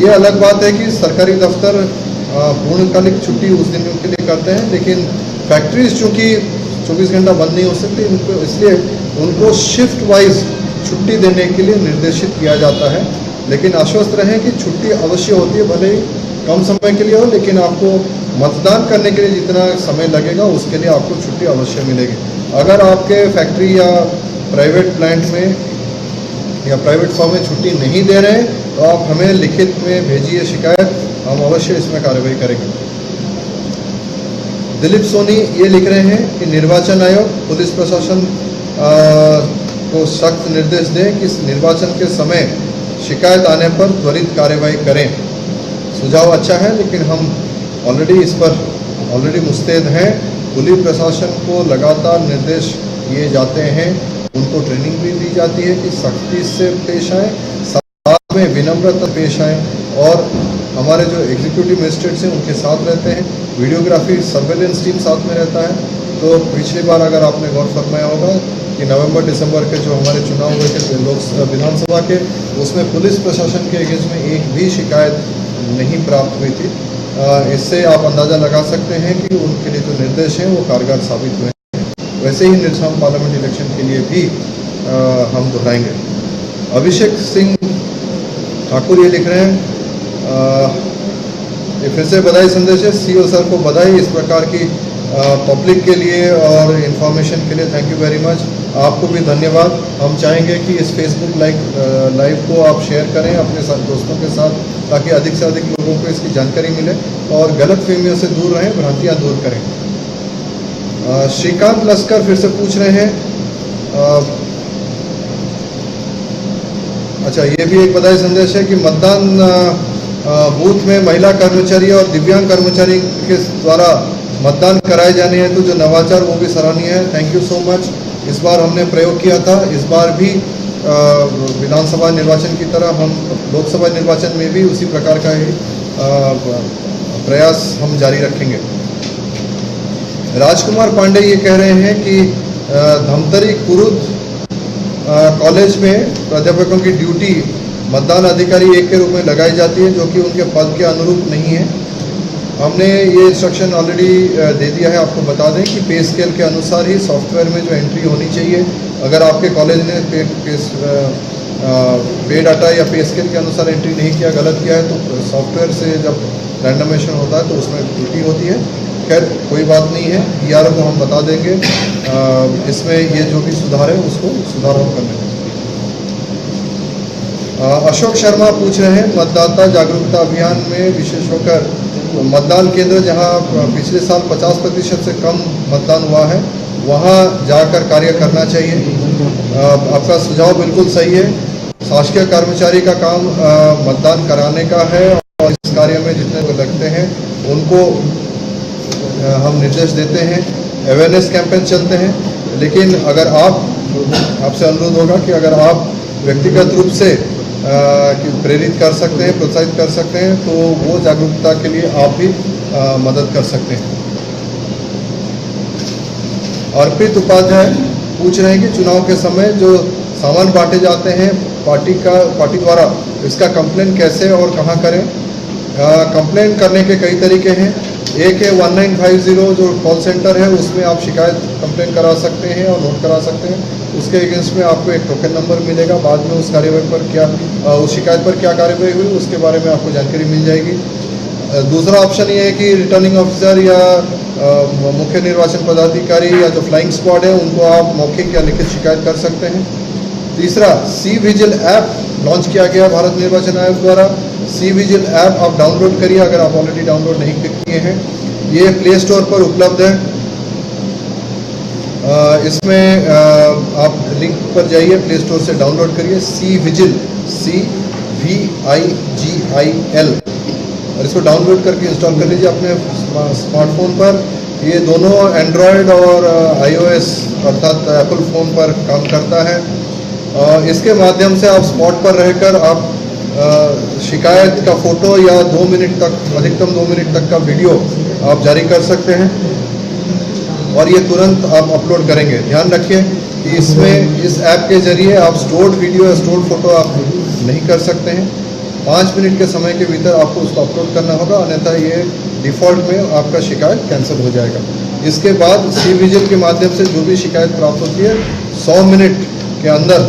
ये अलग बात है कि सरकारी दफ्तर पूर्णकालिक छुट्टी उस दिन के लिए करते हैं, लेकिन फैक्ट्रीज चूँकि 24 घंटा बंद नहीं हो सकती, उनको इसलिए उनको शिफ्ट वाइज छुट्टी देने के लिए निर्देशित किया जाता है। लेकिन आश्वस्त रहें कि छुट्टी अवश्य होती है, भले ही कम समय के लिए हो, लेकिन आपको मतदान करने के लिए जितना समय लगेगा उसके लिए आपको छुट्टी अवश्य मिलेगी। अगर आपके फैक्ट्री या प्राइवेट प्लांट में या प्राइवेट फॉर्म में छुट्टी नहीं दे रहे हैं तो आप हमें लिखित में भेजिए शिकायत, हम अवश्य इसमें कार्रवाई करेंगे। दिलीप सोनी ये लिख रहे हैं कि निर्वाचन आयोग पुलिस प्रशासन को सख्त निर्देश दें कि निर्वाचन के समय शिकायत आने पर त्वरित कार्रवाई करें। सुझाव अच्छा है, लेकिन हम ऑलरेडी मुस्तैद हैं। पुलिस प्रशासन को लगातार निर्देश दिए जाते हैं, उनको ट्रेनिंग भी दी जाती है कि सख्ती से पेश आएँ, साथ में विनम्रता पेश आएँ, और हमारे जो एग्जीक्यूटिव मजिस्ट्रेट्स हैं उनके साथ रहते हैं। वीडियोग्राफी सर्वेलेंस टीम साथ में रहता है। तो पिछली बार अगर आपने गौर फरमाया होगा कि नवंबर दिसंबर के जो हमारे चुनाव हुए थे विधानसभा के, उसमें पुलिस प्रशासन के अगेंस्ट में एक भी शिकायत नहीं प्राप्त हुई थी। इससे आप अंदाज़ा लगा सकते हैं कि उनके लिए जो निर्देश हैं वो कारगर साबित हुए हैं। वैसे ही निर्वाचन पार्लियामेंट इलेक्शन के लिए भी हम दोहराएंगे। अभिषेक सिंह ठाकुर ये लिख रहे हैं, ये फिर से बधाई संदेश है। सीओ सर को बधाई इस प्रकार की पब्लिक के लिए और इन्फॉर्मेशन के लिए थैंक यू वेरी मच। आपको भी धन्यवाद। हम चाहेंगे कि इस फेसबुक लाइव को आप शेयर करें अपने दोस्तों के साथ, ताकि अधिक से अधिक लोगों को इसकी जानकारी मिले और गलतफहमियों से दूर रहें, भ्रांतियाँ दूर करें। श्रीकांत लस्कर फिर से पूछ रहे हैं, अच्छा ये भी एक बधाई संदेश है कि मतदान बूथ में महिला कर्मचारी और दिव्यांग कर्मचारी के द्वारा मतदान कराए जाने हैं, तो जो नवाचार वो भी सराहनीय है। Thank you so much. इस बार हमने प्रयोग किया था, इस बार भी विधानसभा निर्वाचन की तरह हम लोकसभा निर्वाचन में भी उसी प्रकार का ही प्रयास हम जारी रखेंगे। राजकुमार पांडे ये कह रहे हैं कि धमतरी कुरुद कॉलेज में प्राध्यापकों की ड्यूटी मतदान अधिकारी 1 के रूप में लगाई जाती है, जो कि उनके पद के अनुरूप नहीं है। हमने ये इंस्ट्रक्शन ऑलरेडी दे दिया है। आपको बता दें कि पे स्केल के अनुसार ही सॉफ्टवेयर में जो एंट्री होनी चाहिए, अगर आपके कॉलेज ने पे डाटा या पे स्केल के अनुसार एंट्री नहीं किया, गलत किया है, तो सॉफ्टवेयर से जब रैंडमेशन होता है तो उसमें त्रुटि होती है। खैर कोई बात नहीं है, ERO को हम बता देंगे। इसमें ये जो भी सुधार है उसको सुधार हम कर लेंगे। अशोक शर्मा पूछ रहे हैं मतदाता जागरूकता अभियान में विशेष होकर मतदान केंद्र जहां पिछले साल 50% से कम मतदान हुआ है वहां जाकर कार्य करना चाहिए। आपका सुझाव बिल्कुल सही है। शासकीय कर्मचारी का काम मतदान कराने का है और इस कार्य में जितने लोग लगते हैं उनको हम निर्देश देते हैं, अवेयरनेस कैंपेन चलते हैं। लेकिन अगर आपसे अनुरोध होगा कि अगर आप व्यक्तिगत रूप से प्रेरित कर सकते हैं, प्रोत्साहित कर सकते हैं, तो वो जागरूकता के लिए आप भी मदद कर सकते हैं। अर्पित उपाध्याय पूछ रहे हैं कि चुनाव के समय जो सामान बांटे जाते हैं पार्टी द्वारा, इसका कंप्लेन कैसे और कहां करें। कंप्लेन करने के कई तरीके हैं। एक है 1950 जो कॉल सेंटर है, उसमें आप शिकायत कंप्लेन करा सकते हैं और नोट करा सकते हैं। उसके अगेंस्ट में आपको एक टोकन नंबर मिलेगा। बाद में उस कार्यवाही पर उस शिकायत पर क्या कार्यवाही हुई उसके बारे में आपको जानकारी मिल जाएगी। दूसरा ऑप्शन ये है कि रिटर्निंग ऑफिसर या मुख्य निर्वाचन पदाधिकारी या जो फ्लाइंग स्क्वाड है उनको आप मौखिक या लिखित शिकायत कर सकते हैं। तीसरा, सी विजिल ऐप लॉन्च किया गया भारत निर्वाचन आयोग द्वारा। सी विजिल ऐप आप डाउनलोड करिए अगर आप ऑलरेडी डाउनलोड नहीं किए हैं। ये प्ले स्टोर पर उपलब्ध है। इसमें आप लिंक पर जाइए, प्ले स्टोर से डाउनलोड करिए सी विजिल, CVIGIL, और इसको डाउनलोड करके इंस्टॉल कर लीजिए अपने स्मार्टफोन पर। ये दोनों एंड्रॉयड और iOS अर्थात एप्पल फ़ोन पर काम करता है। इसके माध्यम से आप स्पॉट पर रहकर आप शिकायत का फ़ोटो या 2 मिनट तक, अधिकतम 2 मिनट तक का वीडियो आप जारी कर सकते हैं और ये तुरंत आप अपलोड करेंगे। ध्यान रखिए कि इसमें इस ऐप के जरिए आप स्टोर्ड वीडियो या स्टोर्ड फोटो आप नहीं कर सकते हैं। 5 मिनट के समय के भीतर आपको उसको अपलोड करना होगा, अन्यथा ये डिफ़ॉल्ट में आपका शिकायत कैंसिल हो जाएगा। इसके बाद सी विजिल के माध्यम से जो भी शिकायत प्राप्त होती है 100 मिनट के अंदर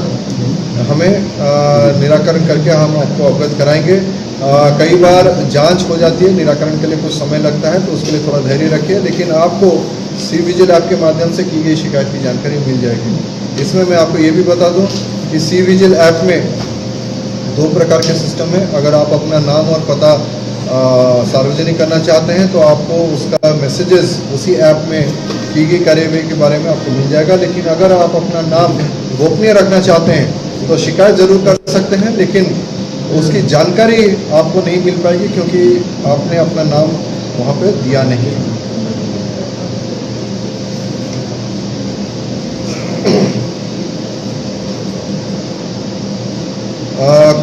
हमें निराकरण करके हम आपको अवगत कराएंगे। कई बार जांच हो जाती है, निराकरण के लिए कुछ समय लगता है, तो उसके लिए थोड़ा धैर्य रखिए, लेकिन आपको सी विजिल ऐप के माध्यम से की गई शिकायत की जानकारी मिल जाएगी। इसमें मैं आपको ये भी बता दूं कि सी विजिल ऐप में 2 प्रकार के सिस्टम है। अगर आप अपना नाम और पता सार्वजनिक करना चाहते हैं तो आपको उसका मैसेजेस उसी ऐप में की गई कार्यवाही के बारे में आपको मिल जाएगा। लेकिन अगर आप अपना नाम गोपनीय रखना चाहते हैं तो शिकायत ज़रूर कर सकते हैं, लेकिन उसकी जानकारी आपको नहीं मिल पाएगी क्योंकि आपने अपना नाम वहाँ पे दिया नहीं।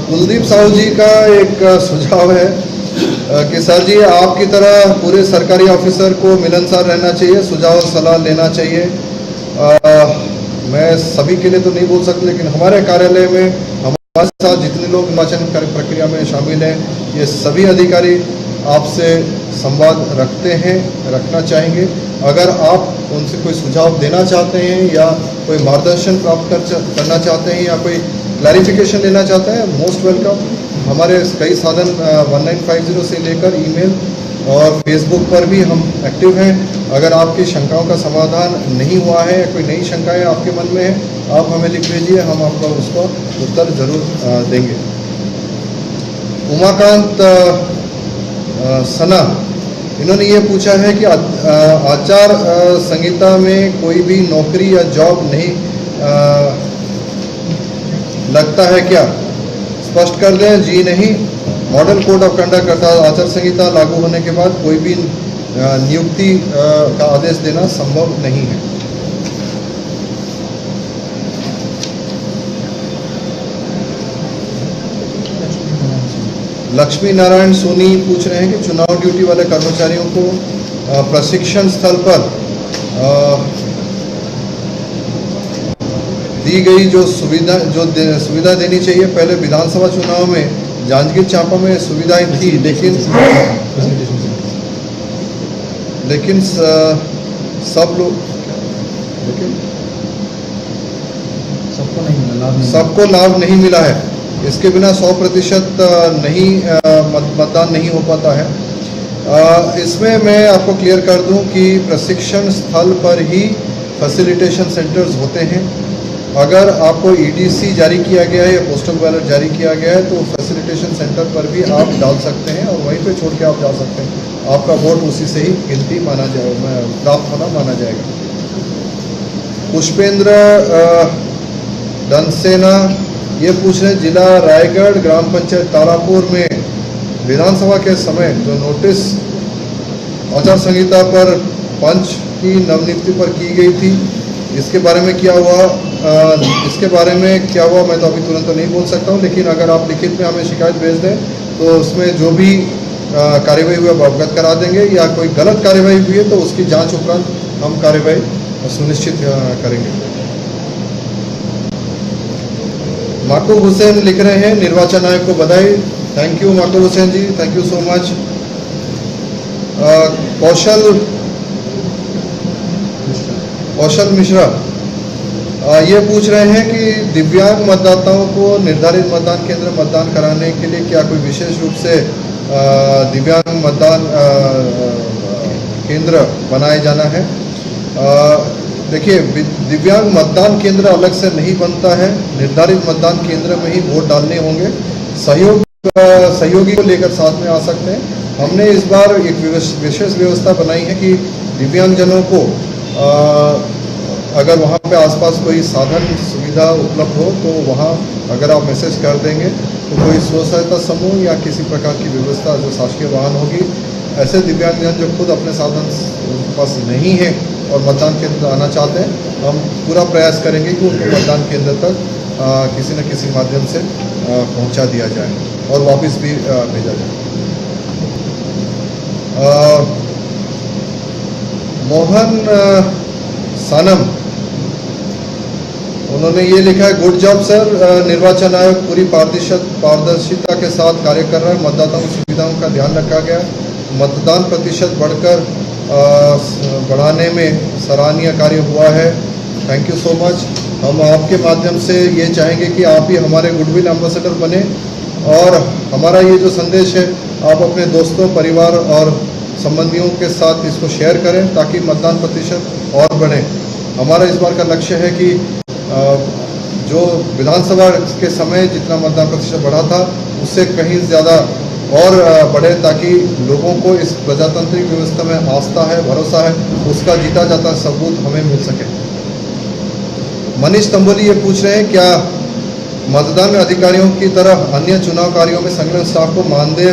कुलदीप साहू जी का एक सुझाव है कि सर जी आपकी तरह पूरे सरकारी ऑफिसर को मिलनसार रहना चाहिए, सुझाव और सलाह लेना चाहिए। मैं सभी के लिए तो नहीं बोल सकता, लेकिन हमारे कार्यालय में हमारे साथ जितने लोग निर्वाचन प्रक्रिया में शामिल हैं, ये सभी अधिकारी आपसे संवाद रखते हैं, रखना चाहेंगे। अगर आप उनसे कोई सुझाव देना चाहते हैं या कोई मार्गदर्शन प्राप्त करना चाहते हैं या कोई क्लैरिफिकेशन लेना चाहते हैं, मोस्ट वेलकम। हमारे कई साधन 1950 से लेकर ईमेल और फेसबुक पर भी हम एक्टिव हैं। अगर आपकी शंकाओं का समाधान नहीं हुआ है, कोई नई शंकाएं आपके मन में है, आप हमें लिख भेजिए, हम आपका उसका उत्तर ज़रूर देंगे। उमाकांत सना, इन्होंने ये पूछा है कि आचार संहिता में कोई भी नौकरी या जॉब नहीं लगता है क्या? स्पष्ट कर दें। जी नहीं। मॉडल कोड ऑफ कंडक्ट अर्थात आचार संहिता लागू होने के बाद कोई भी नियुक्ति का आदेश देना संभव नहीं है। लक्ष्मी नारायण सोनी पूछ रहे हैं कि चुनाव ड्यूटी वाले कर्मचारियों को प्रशिक्षण स्थल पर दी गई जो सुविधा देनी चाहिए। पहले विधानसभा चुनाव में जांजगीर चांपा में सुविधाएं थी, लेकिन सब लोग सबको लाभ नहीं मिला है। इसके बिना 100% नहीं मतदान नहीं हो पाता है। इसमें मैं आपको क्लियर कर दूं कि प्रशिक्षण स्थल पर ही फैसिलिटेशन सेंटर्स होते हैं। अगर आपको EDC जारी किया गया है या पोस्टल बैलेट जारी किया गया है तो फैसिलिटेशन सेंटर पर भी आप डाल सकते हैं और वहीं पे छोड़ के आप जा सकते हैं। आपका वोट उसी से ही गिनती माना जाएगा, प्राप्त होना माना जाएगा। पुष्पेंद्र धनसेना ये पूछ रहे हैं, जिला रायगढ़ ग्राम पंचायत तारापुर में विधानसभा के समय जो नोटिस आचार संहिता पर पंच की नवनियुक्ति पर की गई थी, इसके बारे में क्या हुआ मैं तो अभी तुरंत तो नहीं बोल सकता हूँ, लेकिन अगर आप लिखित में हमें शिकायत भेज दें तो उसमें जो भी कार्यवाही हुई है अवगत करा देंगे, या कोई गलत कार्यवाही हुई है तो उसकी जांच उपरांत हम कार्यवाही सुनिश्चित करेंगे। माकूब हुसैन लिख रहे हैं, निर्वाचन आयोग को बधाई। Thank you Makoob Hussain ji, thank you so much. Kaushal Mishra ये पूछ रहे हैं कि दिव्यांग मतदाताओं को निर्धारित मतदान केंद्र मतदान कराने के लिए क्या कोई विशेष रूप से दिव्यांग मतदान केंद्र बनाए जाना है। देखिए, दिव्यांग मतदान केंद्र अलग से नहीं बनता है, निर्धारित मतदान केंद्र में ही वोट डालने होंगे। सहयोगी को लेकर साथ में आ सकते हैं। हमने इस बार एक विशेष व्यवस्था बनाई है कि दिव्यांगजनों को अगर वहाँ पे आसपास कोई साधन सुविधा उपलब्ध हो तो वहाँ अगर आप मैसेज कर देंगे तो कोई स्व सहायता समूह या किसी प्रकार की व्यवस्था जो शासकीय वाहन होगी, ऐसे दिव्यांगजन जो खुद अपने साधन उनके पास नहीं है और मतदान केंद्र आना चाहते हैं, हम पूरा प्रयास करेंगे कि उनको मतदान केंद्र तक किसी न किसी माध्यम से पहुंचा दिया जाए और वापस भी भेजा जाए। मोहन सानम उन्होंने ये लिखा है, गुड जॉब सर, निर्वाचन आयोग पूरी पारदर्शिता के साथ कार्य कर रहा है। मतदाताओं की सुविधाओं का ध्यान रखा गया, मतदान प्रतिशत बढ़ाने में सराहनीय कार्य हुआ है। Thank you so much. हम आपके माध्यम से ये चाहेंगे कि आप ही हमारे गुडविल एम्बेसडर बने और हमारा ये जो संदेश है आप अपने दोस्तों, परिवार और संबंधियों के साथ इसको शेयर करें ताकि मतदान प्रतिशत और बढ़े। हमारा इस बार का लक्ष्य है कि जो विधानसभा के समय जितना मतदान प्रतिशत बढ़ा था उससे कहीं ज़्यादा और बढ़े, ताकि लोगों को इस प्रजातांत्रिक व्यवस्था में आस्था है, भरोसा है, उसका जीता जाता सबूत हमें मिल सके। मनीष तंबोली ये पूछ रहे हैं, क्या मतदान अधिकारियों की तरह अन्य चुनाव कार्यों में संलग्न स्टाफ को मानदेय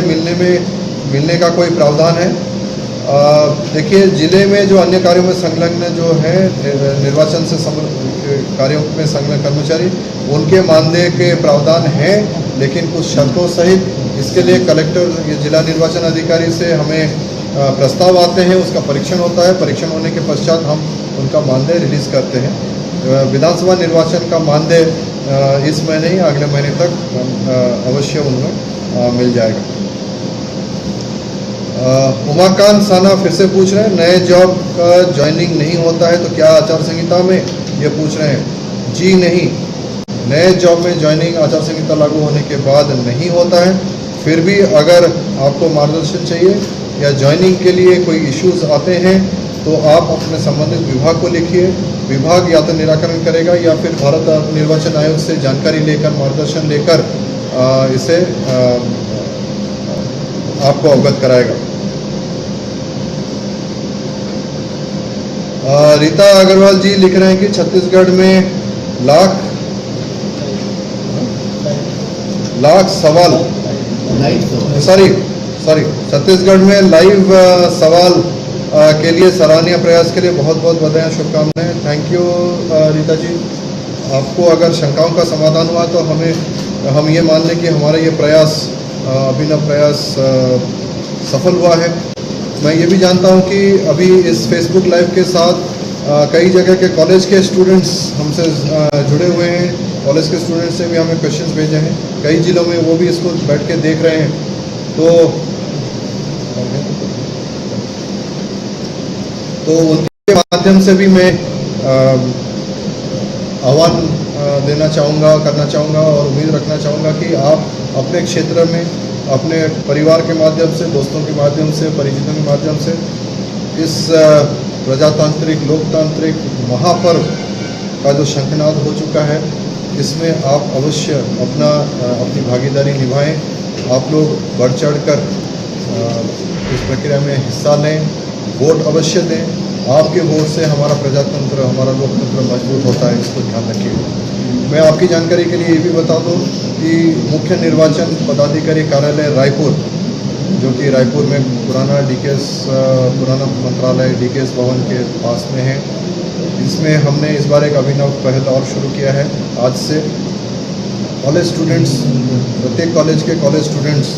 मिलने का कोई प्रावधान है। देखिए, जिले में जो अन्य कार्यों में संलग्न जो है निर्वाचन से कार्यों में संलग्न कर्मचारी, उनके मानदेय के प्रावधान हैं, लेकिन कुछ शर्तों सहित। इसके लिए कलेक्टर या जिला निर्वाचन अधिकारी से हमें प्रस्ताव आते हैं, उसका परीक्षण होता है। परीक्षण होने के पश्चात हम उनका मानदेय रिलीज़ करते हैं। विधानसभा निर्वाचन का मानदेय इस महीने ही अगले महीने तक अवश्य उनमें मिल जाएगा। उमाकांत साना फिर से पूछ रहे हैं, नए जॉब का ज्वाइनिंग नहीं होता है तो क्या आचार संहिता में, ये पूछ रहे हैं। जी नहीं, नए जॉब में ज्वाइनिंग आचार संहिता लागू होने के बाद नहीं होता है। फिर भी अगर आपको मार्गदर्शन चाहिए या ज्वाइनिंग के लिए कोई इश्यूज आते हैं तो आप अपने संबंधित विभाग को लिखिए। विभाग या तो निराकरण करेगा या फिर भारत निर्वाचन आयोग से जानकारी लेकर, मार्गदर्शन लेकर इसे आपको अवगत कराएगा। रीता अग्रवाल जी लिख रहे हैं कि छत्तीसगढ़ में छत्तीसगढ़ में लाइव सवाल के लिए सराहनीय प्रयास के लिए बहुत बहुत बधाई, शुभकामनाएं। Thank you Rita ji. आपको अगर शंकाओं का समाधान हुआ तो हम ये मान लें कि हमारा ये प्रयास अभिनव प्रयास सफल हुआ है। मैं ये भी जानता हूँ कि अभी इस फेसबुक लाइव के साथ कई जगह के कॉलेज के स्टूडेंट्स हमसे जुड़े हुए हैं। कॉलेज के स्टूडेंट्स से भी हमें क्वेश्चंस भेजे हैं, कई ज़िलों में वो भी इसको बैठ के देख रहे हैं। तो उनके माध्यम से भी मैं आह्वान देना चाहूँगा, करना चाहूँगा और उम्मीद रखना चाहूँगा कि आप अपने क्षेत्र में अपने परिवार के माध्यम से, दोस्तों के माध्यम से, परिचितों के माध्यम से इस प्रजातांत्रिक लोकतांत्रिक महापर्व का जो शंखनाद हो चुका है, इसमें आप अवश्य अपनी भागीदारी निभाएं। आप लोग बढ़ चढ़ कर इस प्रक्रिया में हिस्सा लें, वोट अवश्य दें। आपके वोट से हमारा प्रजातंत्र, हमारा लोकतंत्र मजबूत होता है, इसको ध्यान रखिए। मैं आपकी जानकारी के लिए ये भी बता दूं कि मुख्य निर्वाचन पदाधिकारी कार्यालय रायपुर, जो कि रायपुर में पुराना मंत्रालय डीकेएस भवन के पास में है, इसमें हमने इस बार एक अभिनव पहल और शुरू किया है। आज से कॉलेज स्टूडेंट्स, प्रत्येक कॉलेज के कॉलेज स्टूडेंट्स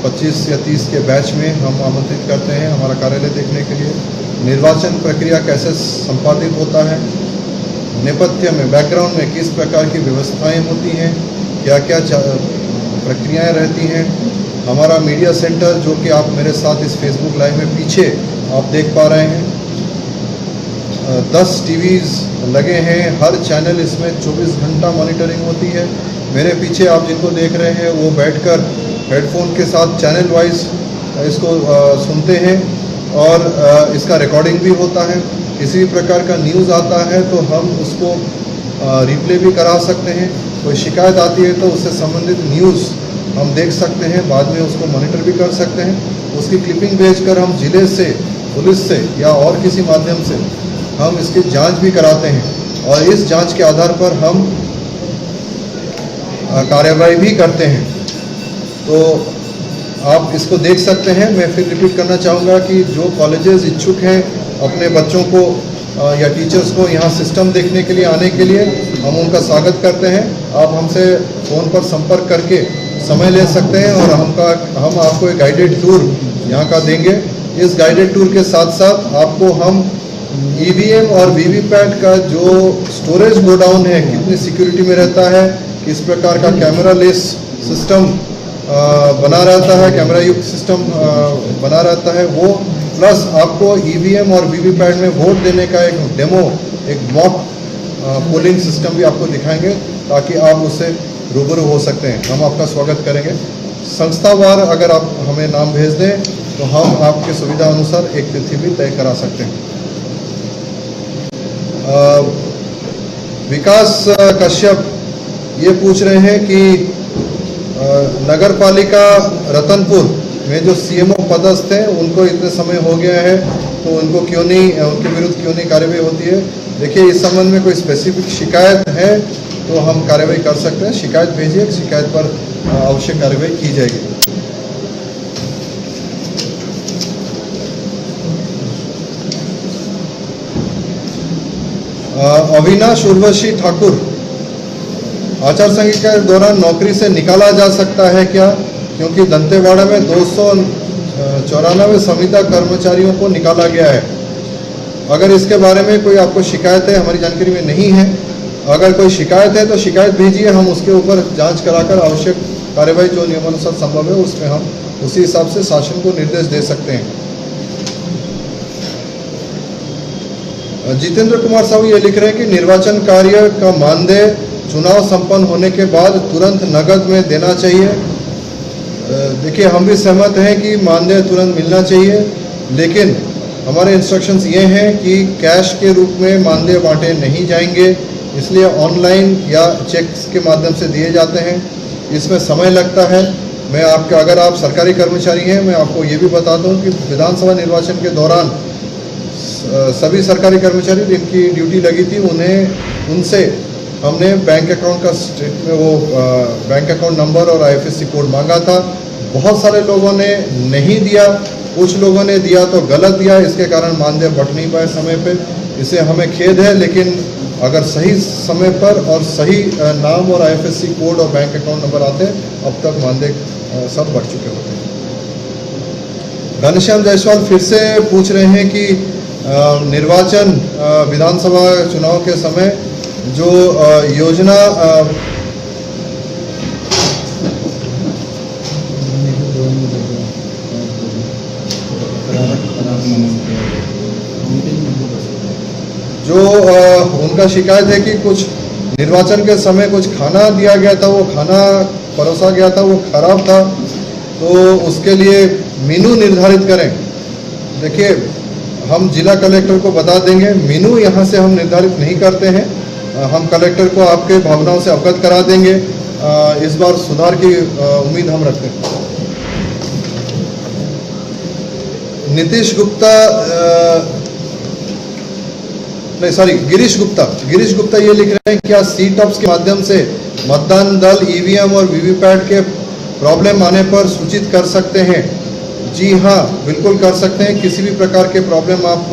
25 या 30 के बैच में हम आमंत्रित करते हैं हमारा कार्यालय देखने के लिए। निर्वाचन प्रक्रिया कैसे संपादित होता है, नेपथ्य में, बैकग्राउंड में किस प्रकार की व्यवस्थाएं होती हैं, क्या क्या प्रक्रियाएं रहती हैं। हमारा मीडिया सेंटर, जो कि आप मेरे साथ इस फेसबुक लाइव में पीछे आप देख पा रहे हैं, 10 टीवीज़ लगे हैं। हर चैनल इसमें 24 घंटा मॉनिटरिंग होती है। मेरे पीछे आप जिनको देख रहे हैं वो बैठकर हेडफोन के साथ चैनल वाइज इसको सुनते हैं और इसका रिकॉर्डिंग भी होता है। किसी भी प्रकार का न्यूज़ आता है तो हम उसको रिप्ले भी करा सकते हैं। कोई शिकायत आती है तो उससे संबंधित न्यूज़ हम देख सकते हैं, बाद में उसको मॉनिटर भी कर सकते हैं। उसकी क्लिपिंग भेजकर हम जिले से, पुलिस से या और किसी माध्यम से हम इसकी जांच भी कराते हैं और इस जांच के आधार पर हम कार्रवाई भी करते हैं। तो आप इसको देख सकते हैं। मैं फिर रिपीट करना चाहूँगा कि जो कॉलेजेस इच्छुक हैं अपने बच्चों को या टीचर्स को यहाँ सिस्टम देखने के लिए आने के लिए, हम उनका स्वागत करते हैं। आप हमसे फ़ोन पर संपर्क करके समय ले सकते हैं और हम आपको एक गाइडेड टूर यहाँ का देंगे। इस गाइडेड टूर के साथ साथ आपको हम ईवीएम और वीवीपैट का जो स्टोरेज गोडाउन है, कितनी सिक्योरिटी में रहता है, किस प्रकार का कैमरा लेस सिस्टम बना रहता है, कैमरा युक्त सिस्टम बना रहता है, वो प्लस आपको ईवीएम और वीवीपैट में वोट देने का एक डेमो, एक मॉक पोलिंग सिस्टम भी आपको दिखाएंगे ताकि आप उससे रूबरू हो सकते हैं। हम आपका स्वागत करेंगे। संस्थावार अगर आप हमें नाम भेज दें तो हम आपके सुविधा अनुसार एक तिथि भी तय करा सकते हैं। विकास कश्यप ये पूछ रहे हैं कि नगर पालिका रतनपुर में जो सीएमओ पदस्थ हैं उनको इतने समय हो गया है तो उनको उनके विरुद्ध क्यों नहीं कार्रवाई होती है। देखिए, इस संबंध में कोई स्पेसिफिक शिकायत है तो हम कार्रवाई कर सकते हैं। शिकायत भेजिए, शिकायत पर आवश्यक कार्रवाई की जाएगी। अविनाश उर्वशी ठाकुर, आचार संहिता के दौरान नौकरी से निकाला जा सकता है क्या, क्योंकि दंतेवाड़ा में 294 संविदा कर्मचारियों को निकाला गया है। अगर इसके बारे में कोई आपको शिकायत है, हमारी जानकारी में नहीं है, अगर कोई शिकायत है तो शिकायत भेजिए, हम उसके ऊपर जांच कराकर आवश्यक कार्रवाई जो नियमानुसार संभव है उसमें हम उसी हिसाब से शासन को निर्देश दे सकते हैं। जितेंद्र कुमार साहू ये लिख रहे हैं कि निर्वाचन कार्य का मानदेय चुनाव संपन्न होने के बाद तुरंत नगद में देना चाहिए। देखिए, हम भी सहमत हैं कि मानदेय तुरंत मिलना चाहिए, लेकिन हमारे इंस्ट्रक्शंस ये हैं कि कैश के रूप में मानदेय बांटे नहीं जाएंगे, इसलिए ऑनलाइन या चेक्स के माध्यम से दिए जाते हैं। इसमें समय लगता है। अगर आप सरकारी कर्मचारी हैं, मैं आपको ये भी बता दूं कि विधानसभा निर्वाचन के दौरान सभी सरकारी कर्मचारी जिनकी ड्यूटी लगी थी उनसे हमने बैंक अकाउंट का बैंक अकाउंट नंबर और आईएफएससी कोड मांगा था। बहुत सारे लोगों ने नहीं दिया, कुछ लोगों ने दिया तो गलत दिया, इसके कारण मानदेय बढ़ नहीं पाए समय पे। इसे हमें खेद है, लेकिन अगर सही समय पर और सही नाम और आईएफएससी कोड और बैंक अकाउंट नंबर आते अब तक मानदेय सब बढ़ चुके होते हैं। घनश्याम जायसवाल फिर से पूछ रहे हैं कि निर्वाचन विधानसभा चुनाव के समय जो योजना उनका शिकायत है कि कुछ निर्वाचन के समय कुछ खाना दिया गया था, वो खाना परोसा गया था, वो खराब था, तो उसके लिए मेनू निर्धारित करें। देखिए, हम जिला कलेक्टर को बता देंगे, मेनू यहाँ से हम निर्धारित नहीं करते हैं, हम कलेक्टर को आपके भावनाओं से अवगत करा देंगे। इस बार सुधार की उम्मीद हम रखते हैं। नीतीश गुप्ता गिरीश गुप्ता ये लिख रहे हैं, क्या सी-टॉप्स के माध्यम से मतदान दल ईवीएम और वीवीपैट के प्रॉब्लम आने पर सूचित कर सकते हैं? जी हाँ, बिल्कुल कर सकते हैं। किसी भी प्रकार के प्रॉब्लम आप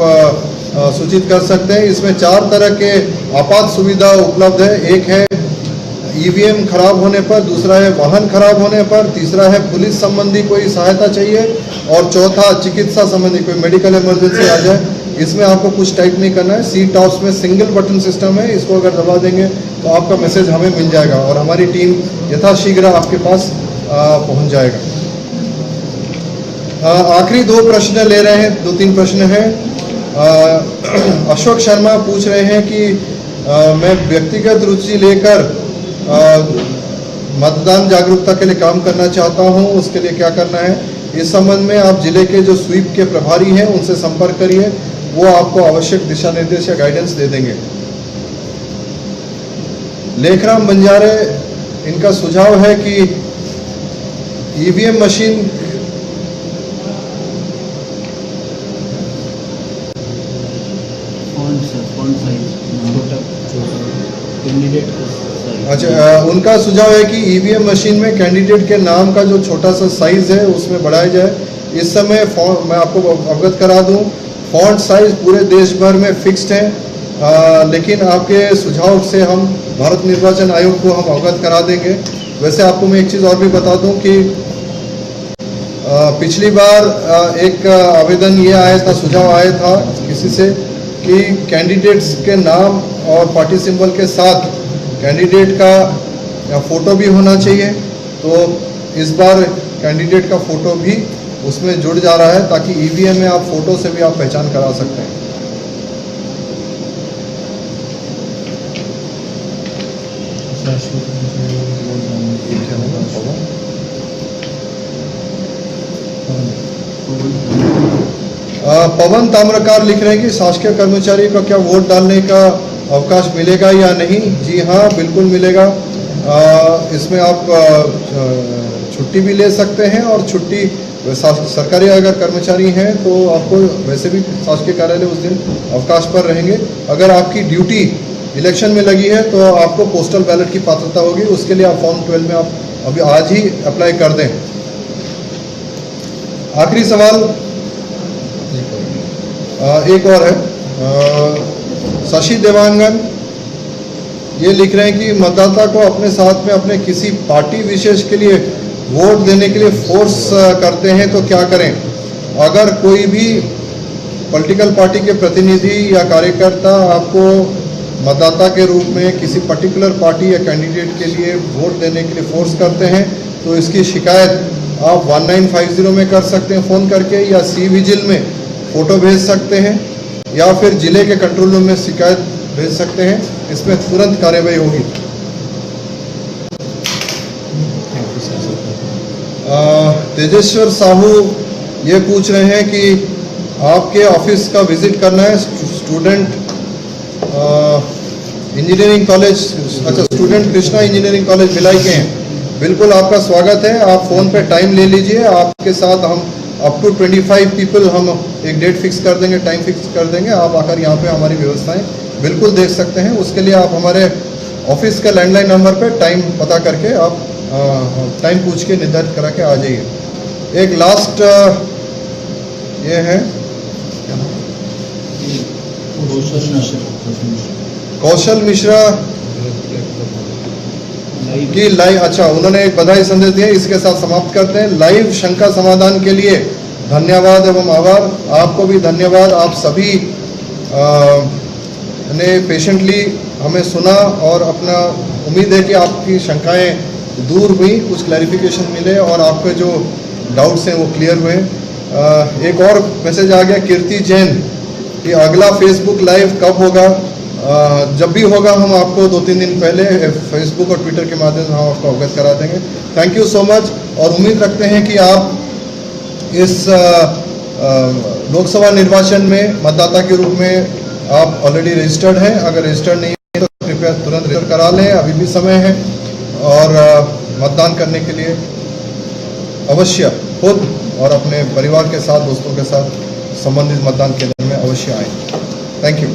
सूचित कर सकते हैं। इसमें 4 तरह के आपात सुविधा उपलब्ध है। एक है ईवीएम खराब होने पर, दूसरा है वाहन खराब होने पर, तीसरा है पुलिस संबंधी कोई सहायता चाहिए, और चौथा चिकित्सा संबंधी कोई मेडिकल इमरजेंसी आ जाए। इसमें आपको कुछ टाइप नहीं करना है। सी-टॉप्स में सिंगल बटन सिस्टम है, इसको अगर दबा देंगे तो आपका मैसेज हमें मिल जाएगा और हमारी टीम यथाशीघ्र आपके पास पहुंच जाएगा। आखिरी 2 प्रश्न ले रहे हैं, 2-3 प्रश्न हैं। अशोक शर्मा पूछ रहे हैं कि मैं व्यक्तिगत रुचि लेकर मतदान जागरूकता के लिए काम करना चाहता हूं, उसके लिए क्या करना है? इस संबंध में आप जिले के जो स्वीप के प्रभारी हैं उनसे संपर्क करिए, वो आपको आवश्यक दिशा निर्देश या गाइडेंस दे देंगे। लेखराम बंजारे, इनका सुझाव है कि ईवीएम मशीन उनका सुझाव है कि ईवीएम मशीन में कैंडिडेट के नाम का जो छोटा सा साइज है उसमें बढ़ाया जाए। इस समय मैं आपको अवगत करा दूं, फॉन्ट साइज पूरे देश भर में फिक्स्ड है, लेकिन आपके सुझाव से हम भारत निर्वाचन आयोग को हम अवगत करा देंगे। वैसे आपको मैं एक चीज़ और भी बता दूं कि पिछली बार एक आवेदन ये आया था, सुझाव आया था किसी से कि कैंडिडेट्स के नाम और पार्टी सिंबल के साथ कैंडिडेट का फ़ोटो भी होना चाहिए। तो इस बार कैंडिडेट का फ़ोटो भी उसमें जुड़ जा रहा है, ताकि ईवीएम में आप फ़ोटो से भी आप पहचान करा सकते हैं। पवन ताम्रकार लिख रहे हैं कि शासकीय कर्मचारी को क्या वोट डालने का अवकाश मिलेगा या नहीं? जी हाँ, बिल्कुल मिलेगा। इसमें आप छुट्टी भी ले सकते हैं, और छुट्टी सरकारी अगर कर्मचारी हैं तो आपको वैसे भी शासकीय कार्यालय उस दिन अवकाश पर रहेंगे। अगर आपकी ड्यूटी इलेक्शन में लगी है तो आपको पोस्टल बैलेट की पात्रता होगी, उसके लिए आप फॉर्म 12 में आप अभी आज ही अप्लाई कर दें। आखिरी सवाल एक और है, शशि देवांगन ये लिख रहे हैं कि मतदाता को अपने साथ में अपने किसी पार्टी विशेष के लिए वोट देने के लिए फोर्स करते हैं तो क्या करें? अगर कोई भी पॉलिटिकल पार्टी के प्रतिनिधि या कार्यकर्ता आपको मतदाता के रूप में किसी पर्टिकुलर पार्टी या कैंडिडेट के लिए वोट देने के लिए फोर्स करते हैं, तो इसकी शिकायत आप 1950 में कर सकते हैं फ़ोन करके, या सी विजिल में फ़ोटो भेज सकते हैं, या फिर जिले के कंट्रोल रूम में शिकायत भेज सकते हैं। इसमें तुरंत कार्रवाई होगी। तेजेश्वर साहू ये पूछ रहे हैं कि आपके ऑफिस का विजिट करना है, स्टूडेंट इंजीनियरिंग कॉलेज, अच्छा student Krishna engineering college Bhilai के हैं। बिल्कुल आपका स्वागत है, आप फ़ोन पे टाइम ले लीजिए, आपके साथ हम अप टू 25 पीपल हम एक डेट फिक्स कर देंगे, टाइम फिक्स कर देंगे। आप आकर यहाँ पे हमारी व्यवस्थाएं बिल्कुल देख सकते हैं। उसके लिए आप हमारे ऑफिस के लैंडलाइन नंबर पे टाइम पता करके आप टाइम पूछ के निर्धारित करा के आ जाइए। एक लास्ट ये है कौशल मिश्रा, कि लाइव, अच्छा उन्होंने एक बधाई संदेश दिया, इसके साथ समाप्त करते हैं। लाइव शंका समाधान के लिए धन्यवाद एवं आभार। आपको भी धन्यवाद, आप सभी ने पेशेंटली हमें सुना और अपना उम्मीद है कि आपकी शंकाएं दूर हुई, कुछ क्लैरिफिकेशन मिले और आपके जो डाउट्स हैं वो क्लियर हुए। एक और मैसेज आ गया कीर्ति जैन कि अगला फेसबुक लाइव कब होगा। जब भी होगा हम आपको 2-3 दिन पहले फेसबुक और ट्विटर के माध्यम से हम आपको अवगत करा देंगे। थैंक यू सो मच और उम्मीद रखते हैं कि आप इस लोकसभा निर्वाचन में मतदाता के रूप में आप ऑलरेडी रजिस्टर्ड हैं। अगर रजिस्टर्ड नहीं है तो कृपया तुरंत रजिस्टर करा लें, अभी भी समय है। और मतदान करने के लिए अवश्य खुद और अपने परिवार के साथ, दोस्तों के साथ संबंधित मतदान केंद्र में अवश्य आएं। Thank you.